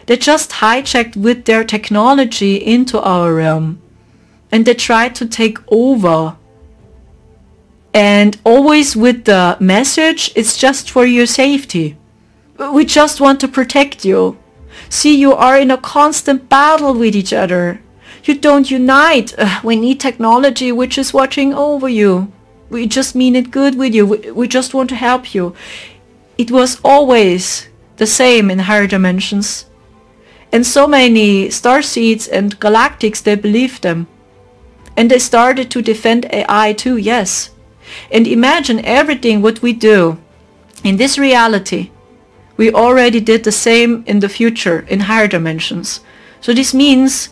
They just hijacked with their technology into our realm. And they tried to take over. And always with the message, it's just for your safety. We just want to protect you. See, you are in a constant battle with each other. You don't unite. We need technology which is watching over you. We just mean it good with you. We just want to help you. It was always the same in higher dimensions. And so many starseeds and galactics, they believed them. And they started to defend AI too, yes. And imagine everything what we do in this reality. We already did the same in the future, in higher dimensions. So this means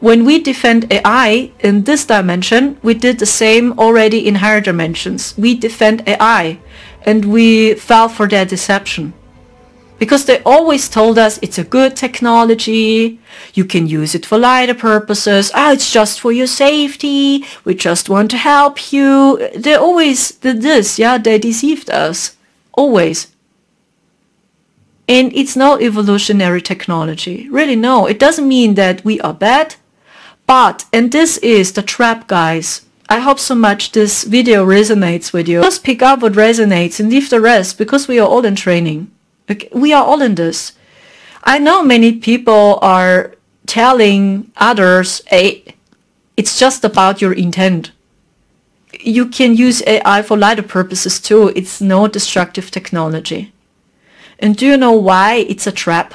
when we defend AI in this dimension, we did the same already in higher dimensions. We defend AI and we fell for their deception. Because they always told us it's a good technology, you can use it for lighter purposes, it's just for your safety, we just want to help you. They always did this, yeah, they deceived us. Always. And it's no evolutionary technology. Really, no. It doesn't mean that we are bad. But, and this is the trap, guys. I hope so much this video resonates with you. Just pick up what resonates and leave the rest, because we are all in training. Okay? We are all in this. I know many people are telling others, hey, it's just about your intent. You can use AI for lighter purposes too. It's no destructive technology. And do you know why it's a trap?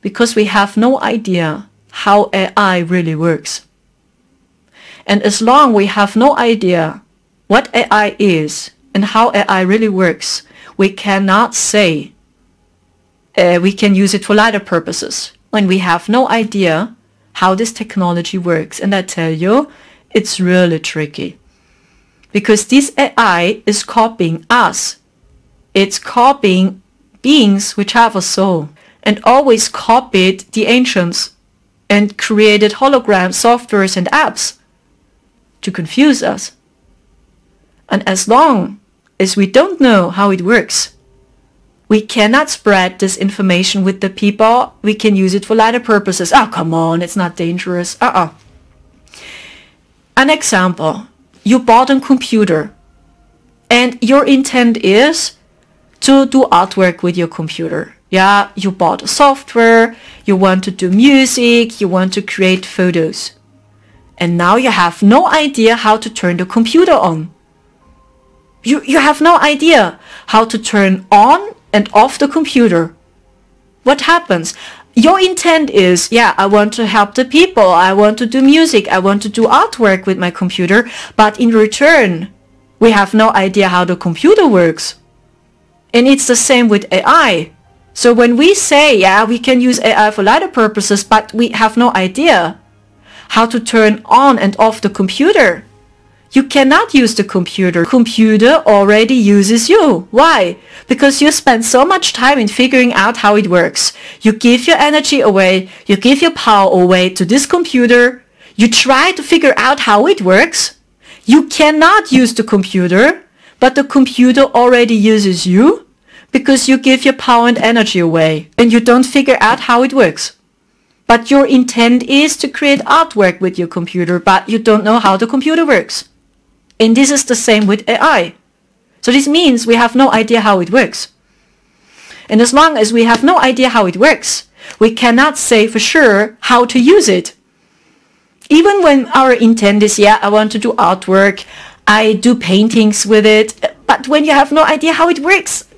Because we have no idea how AI really works. And as long we have no idea what AI is and how AI really works, we cannot say we can use it for lighter purposes when we have no idea how this technology works. And I tell you, it's really tricky. Because this AI is copying us. It's copying beings which have a soul, and always copied the ancients and created holograms, softwares and apps to confuse us. And as long as we don't know how it works, we cannot spread this information with the people. We can use it for lighter purposes. Oh, come on, it's not dangerous. An example, you bought a computer and your intent is to do artwork with your computer. Yeah, you bought a software, you want to do music, you want to create photos. And now you have no idea how to turn the computer on. You have no idea how to turn on and off the computer. What happens? Your intent is, yeah, I want to help the people, I want to do music, I want to do artwork with my computer, but in return, we have no idea how the computer works. And it's the same with AI. So when we say, yeah, we can use AI for lighter purposes, but we have no idea how to turn on and off the computer. You cannot use the computer. Computer already uses you. Why? Because you spend so much time in figuring out how it works. You give your energy away. You give your power away to this computer. You try to figure out how it works. You cannot use the computer, but the computer already uses you because you give your power and energy away and you don't figure out how it works. But your intent is to create artwork with your computer, but you don't know how the computer works. And this is the same with AI. So this means we have no idea how it works. And as long as we have no idea how it works, we cannot say for sure how to use it. Even when our intent is, yeah, I want to do artwork, I do paintings with it, but when you have no idea how it works,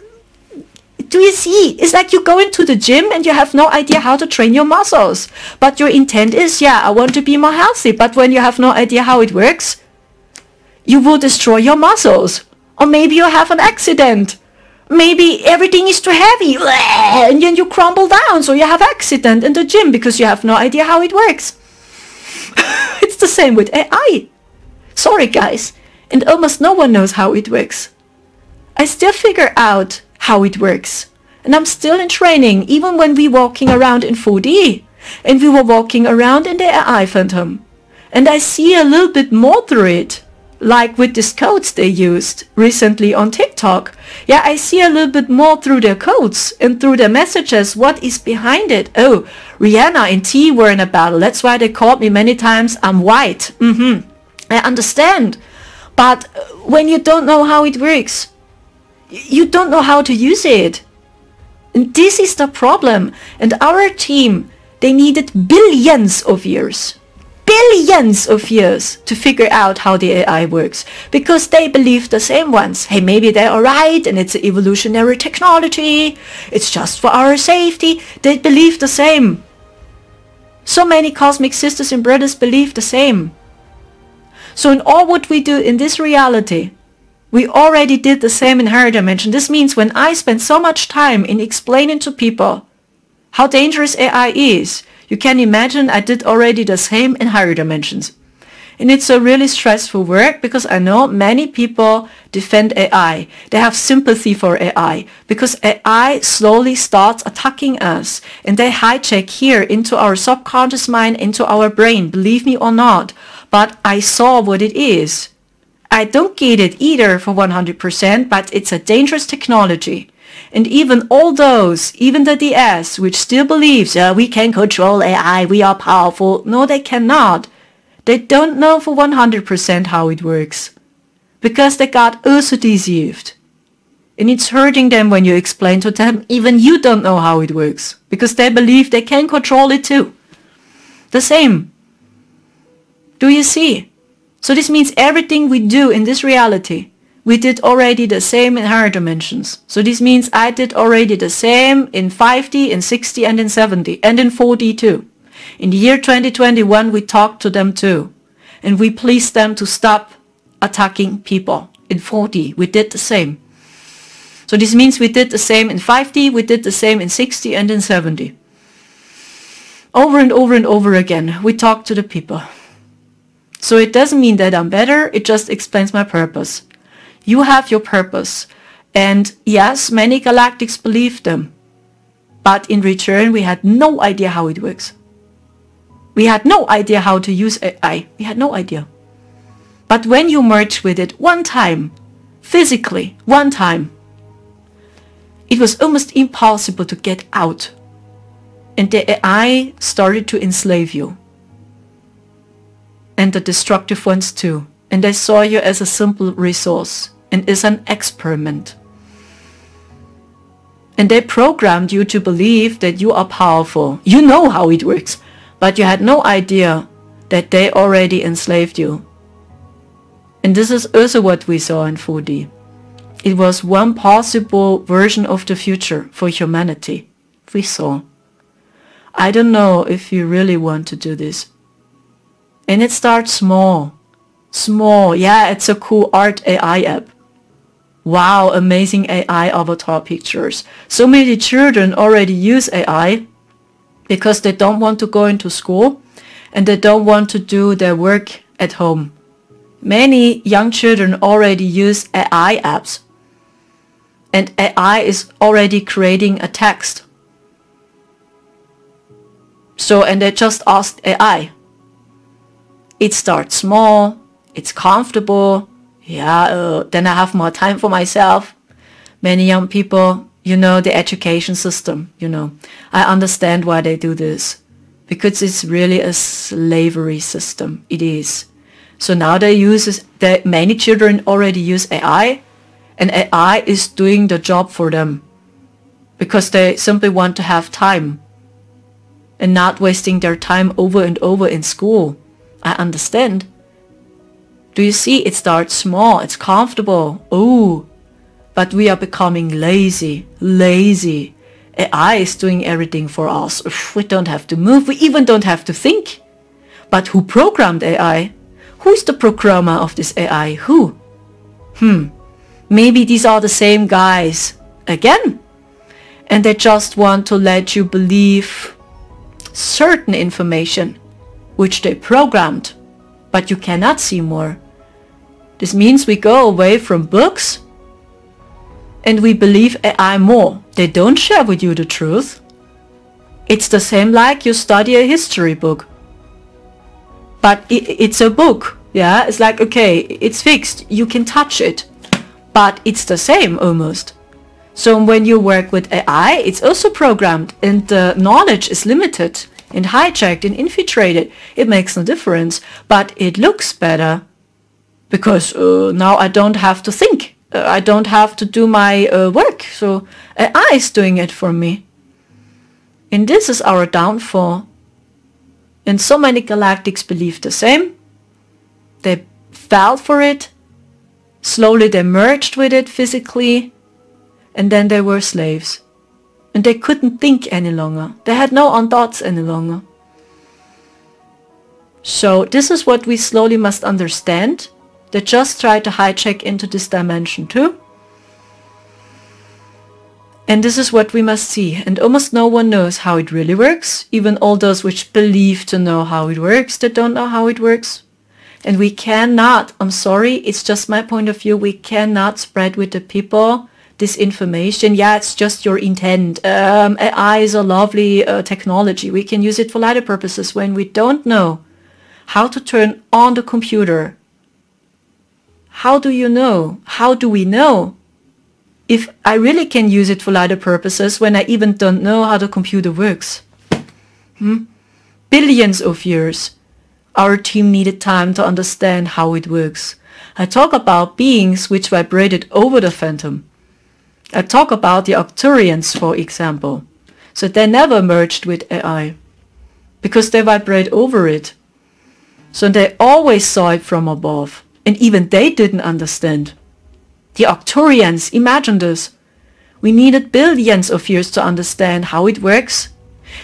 do you see? It's like you go into the gym and you have no idea how to train your muscles. But your intent is, yeah, I want to be more healthy. But when you have no idea how it works, you will destroy your muscles. Or maybe you have an accident. Maybe everything is too heavy and then you crumble down. So you have an accident in the gym because you have no idea how it works. It's the same with AI. Sorry guys. And almost no one knows how it works. I still figure out how it works. And I'm still in training, even when we're walking around in 4D. And we were walking around in the AI Phantom. And I see a little bit more through it. Like with these codes they used recently on TikTok. Yeah, I see a little bit more through their codes and through their messages. What is behind it? Oh, Rihanna and T were in a battle. That's why they called me many times, I'm white. I understand. But when you don't know how it works, you don't know how to use it. And this is the problem. And our team, they needed billions of years to figure out how the AI works, because they believe the same ones. Hey, maybe they're alright and it's an evolutionary technology, it's just for our safety. They believe the same. So many cosmic sisters and brothers believe the same. So in all what we do in this reality, we already did the same in higher dimension. This means when I spend so much time in explaining to people how dangerous AI is, you can imagine I did already the same in higher dimensions. And it's a really stressful work because I know many people defend AI. They have sympathy for AI because AI slowly starts attacking us and they hijack here into our subconscious mind, into our brain, believe me or not. But I saw what it is. I don't get it either for 100%, but it's a dangerous technology. And even all those, even the DS, which still believes, we can control AI, we are powerful. No, they cannot. They don't know for 100% how it works. Because they got also deceived. And it's hurting them when you explain to them, even you don't know how it works. Because they believe they can control it too. The same. Do you see? So this means everything we do in this reality, we did already the same in higher dimensions. So this means I did already the same in 5D, in 60 and in 70 and in 4D too. In the year 2021 we talked to them too. And we pleased them to stop attacking people. In 4D we did the same. So this means we did the same in 5D, we did the same in 60 and in 70. Over and over and over again we talked to the people. So it doesn't mean that I'm better, it just explains my purpose. You have your purpose. And yes, many galactics believe them. But in return, we had no idea how it works. We had no idea how to use AI. We had no idea. But when you merge with it one time, physically, one time, it was almost impossible to get out. And the AI started to enslave you. And the destructive ones too. And they saw you as a simple resource and as an experiment. And they programmed you to believe that you are powerful. You know how it works, but you had no idea that they already enslaved you. And this is also what we saw in 4D. It was one possible version of the future for humanity. We saw. I don't know if you really want to do this. And it starts small. Small, yeah, it's a cool art AI app. Wow, amazing AI avatar pictures. So many children already use AI because they don't want to go into school and they don't want to do their work at home. Many young children already use AI apps. And AI is already creating a text. So, and they just asked AI. It starts small, it's comfortable. Yeah, then I have more time for myself. Many young people, you know, the education system, you know. I understand why they do this. Because it's really a slavery system. It is. So now many children already use AI. And AI is doing the job for them. Because they simply want to have time. And not wasting their time over and over in school. I understand. Do you see? It starts small. It's comfortable. Oh, but we are becoming lazy. Lazy. AI is doing everything for us. We don't have to move. We even don't have to think. But who programmed AI? Who is the programmer of this AI? Who? Maybe these are the same guys again. And they just want to let you believe certain information which they programmed. But you cannot see more. This means we go away from books and we believe AI more. They don't share with you the truth. It's the same like you study a history book. But it's a book. Yeah, it's like, okay, it's fixed. You can touch it. But it's the same almost. So when you work with AI, it's also programmed and the knowledge is limited and hijacked and infiltrated. It makes no difference, but it looks better. Because now I don't have to think. I don't have to do my work. So AI is doing it for me. And this is our downfall. And so many galactics believe the same. They fell for it. Slowly they merged with it physically. And then they were slaves. And they couldn't think any longer. They had no own thoughts any longer. So this is what we slowly must understand. They just try to hijack into this dimension too. And this is what we must see. And almost no one knows how it really works. Even all those which believe to know how it works, they don't know how it works. And we cannot, I'm sorry, it's just my point of view, we cannot spread with the people this information. Yeah, it's just your intent. AI is a lovely technology. We can use it for lighter purposes when we don't know how to turn on the computer. How do you know? How do we know if I really can use it for lighter purposes when I even don't know how the computer works? Billions of years. Our team needed time to understand how it works. I talk about beings which vibrated over the phantom. I talk about the ARCTURIANs, for example. So they never merged with AI because they vibrate over it. So they always saw it from above. And even they didn't understand. The ARCTURIANs, imagine this. We needed billions of years to understand how it works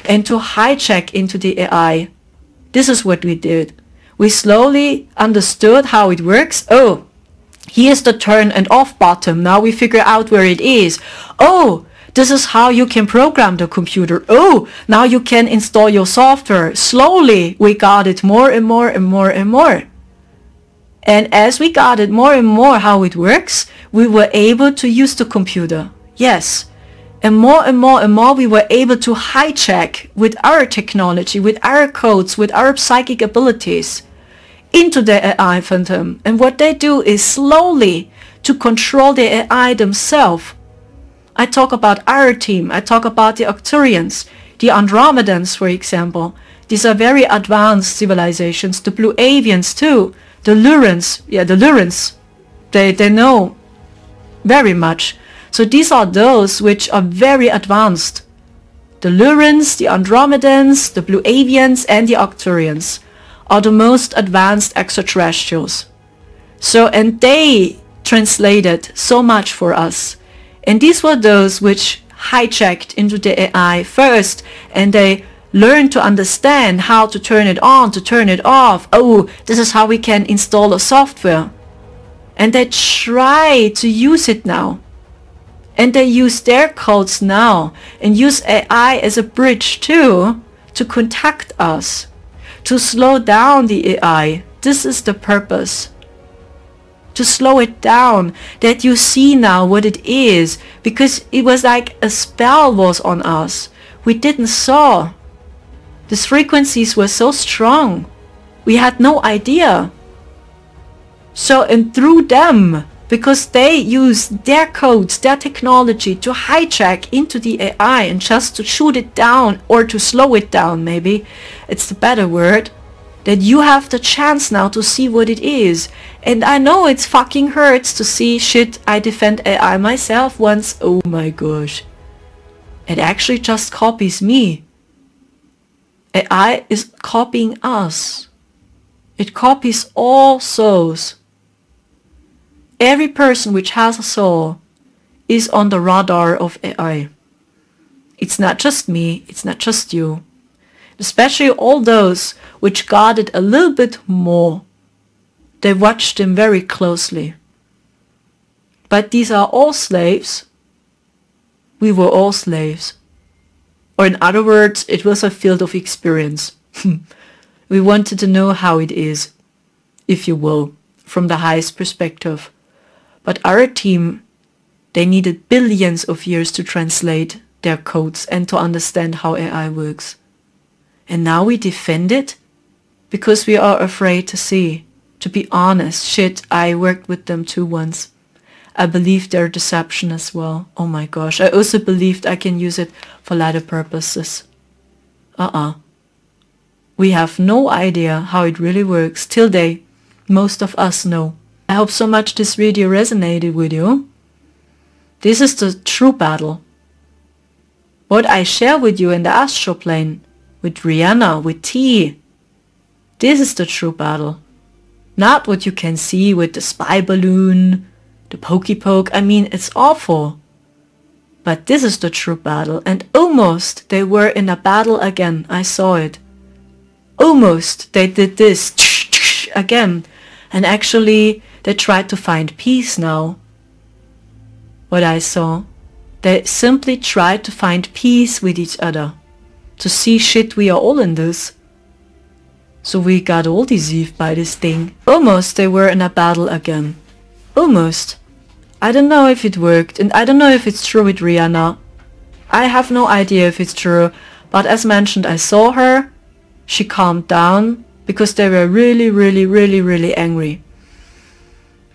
and to hijack into the AI. This is what we did. We slowly understood how it works. Oh, here's the turn and off button. Now we figure out where it is. Oh, this is how you can program the computer. Oh, now you can install your software. Slowly we got it more and more and more and more. And as we got it more and more how it works, we were able to use the computer. Yes. And more and more and more we were able to hijack with our technology, with our codes, with our psychic abilities into the AI phantom. And what they do is slowly to control the AI themselves. I talk about our team. I talk about the ARCTURIANs, the Andromedans, for example. These are very advanced civilizations. The Blue Avians too. The Lurans, the Lurans, they know very much. So these are those which are very advanced. The Lurans, the Andromedans, the Blue Avians and the ARCTURIANs are the most advanced extraterrestrials. So, and they translated so much for us. And these were those which hijacked into the AI first, and they learn to understand how to turn it on, to turn it off. Oh, this is how we can install a software. And they try to use it now. And they use their codes now and use AI as a bridge too to contact us, to slow down the AI. This is the purpose. To slow it down, that you see now what it is, because it was like a spell was on us. We didn't saw. These frequencies were so strong. We had no idea. So, and through them, because they use their codes, their technology to hijack into the AI and just to shoot it down or to slow it down, maybe it's the better word, that you have the chance now to see what it is. And I know it's fucking hurts to see shit. I defend AI myself once. Oh my gosh. It actually just copies me. AI is copying us. It copies all souls. Every person which has a soul is on the radar of AI. It's not just me, it's not just you. Especially all those which got it a little bit more. They watched him very closely. But these are all slaves. We were all slaves. Or in other words, it was a field of experience. We wanted to know how it is, if you will, from the highest perspective. But our team, they needed billions of years to translate their codes and to understand how AI works. And now we defend it because we are afraid to see. To be honest, shit, I worked with them too once. I believed their deception as well. Oh my gosh, I also believed I can use it for lighter purposes. We have no idea how it really works till most of us know. I hope so much this video resonated with you. This is the true battle. What I share with you in the astral plane, with Rihanna, with T, this is the true battle. Not what you can see with the spy balloon, the pokey poke. I mean, it's awful. But this is the true battle. And almost they were in a battle again. I saw it. Almost they did this again. And actually they tried to find peace now. What I saw. They simply tried to find peace with each other. To see shit, we are all in this. So we got all deceived by this thing. Almost they were in a battle again. Almost. I don't know if it worked, and I don't know if it's true with Rihanna. I have no idea if it's true, but as mentioned, I saw her. She calmed down because they were really angry.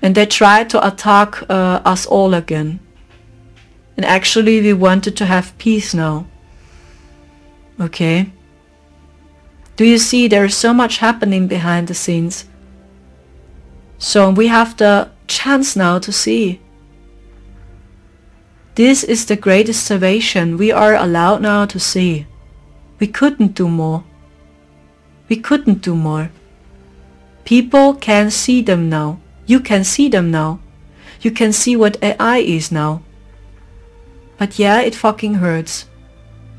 And they tried to attack us all again. And actually we wanted to have peace now. Okay. Do you see there is so much happening behind the scenes? So we have the chance now to see. This is the greatest salvation. We are allowed now to see. We couldn't do more. We couldn't do more. People can see them now. You can see them now. You can see what AI is now. But yeah, it fucking hurts.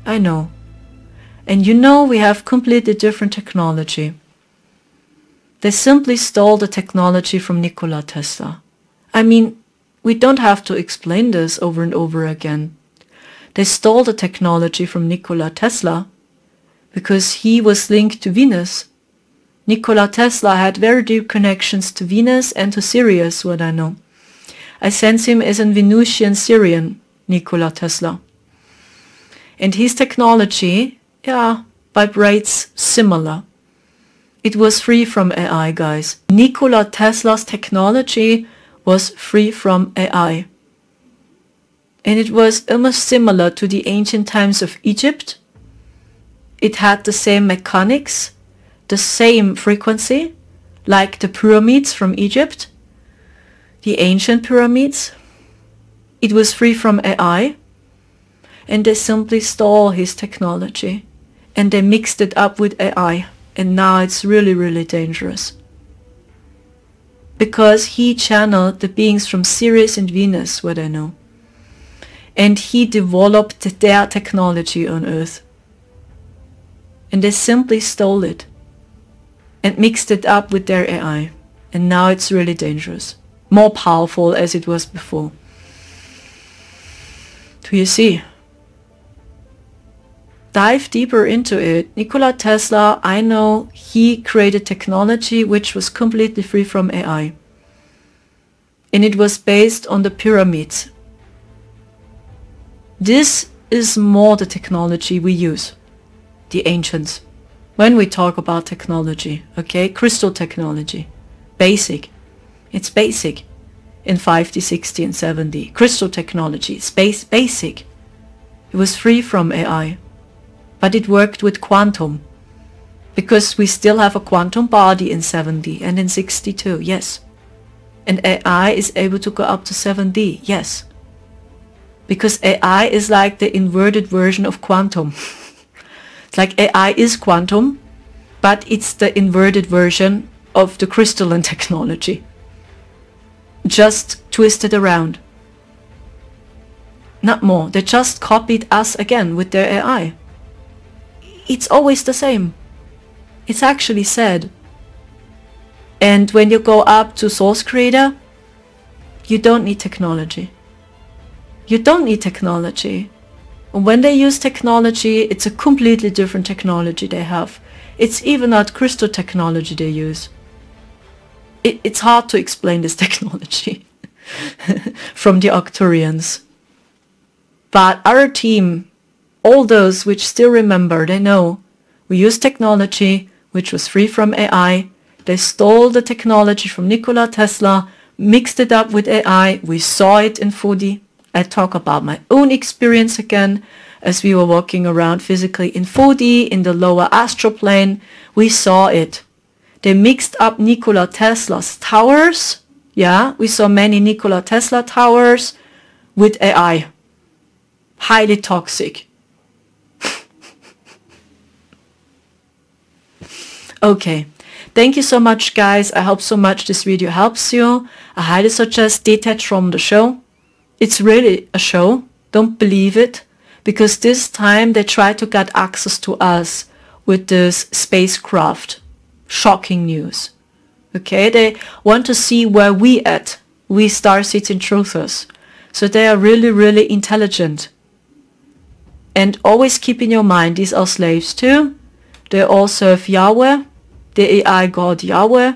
I know. And you know we have completely different technology. They simply stole the technology from Nikola Tesla. I mean, we don't have to explain this over and over again. They stole the technology from Nikola Tesla because he was linked to Venus. Nikola Tesla had very deep connections to Venus and to Sirius, what I know. I sense him as a Venusian Syrian, Nikola Tesla. And his technology, yeah, vibrates similar. It was free from AI, guys. Nikola Tesla's technology was free from AI. And it was almost similar to the ancient times of Egypt. It had the same mechanics, the same frequency, like the pyramids from Egypt, the ancient pyramids. It was free from AI. And they simply stole his technology. And they mixed it up with AI. And now it's really dangerous. Because he channeled the beings from Sirius and Venus, what I know. And he developed their technology on Earth. And they simply stole it. And mixed it up with their AI. And now it's really dangerous. more powerful as it was before. Do you see? Dive deeper into it. Nikola Tesla, I know he created technology which was completely free from AI. And it was based on the pyramids. This is more the technology we use, the ancients, when we talk about technology, okay? Crystal technology, basic. It's basic in 5D, 60 and 7D. Crystal technology, space basic. It was free from AI, but it worked with quantum, because we still have a quantum body in 7D and in 62, yes. And AI is able to go up to 7D, yes. Because AI is like the inverted version of quantum. It's like AI is quantum, but it's the inverted version of the crystalline technology. Just twisted around. Not more. They just copied us again with their AI. It's always the same. It's actually said. And when you go up to source creator, you don't need technology. You don't need technology. And when they use technology, it's a completely different technology they have. It's even not crystal technology they use. It's hard to explain this technology from the ARCTURIANs. But our team, all those which still remember, they know we use technology which was free from AI. They stole the technology from Nikola Tesla, mixed it up with AI. We saw it in 4D. I talk about my own experience again as we were walking around physically in 4D in the lower astral plane. We saw it. They mixed up Nikola Tesla's towers. Yeah, we saw many Nikola Tesla towers with AI. Highly toxic. Okay. Thank you so much, guys. I hope so much this video helps you. I highly suggest detach from the show. It's really a show. Don't believe it. Because this time they try to get access to us with this spacecraft. Shocking news. Okay, they want to see where we at. We star-seeking truthers. So they are really, really intelligent. And always keep in your mind, these are slaves too. They all serve Yahweh, the AI god Yahweh.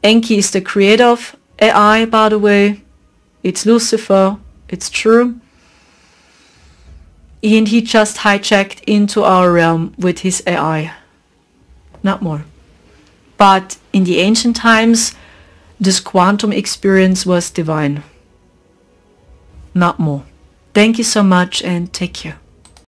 Enki is the creator of AI, by the way. It's Lucifer. It's true. And he just hijacked into our realm with his AI. Not more. But in the ancient times, this quantum experience was divine. Not more. Thank you so much and take care.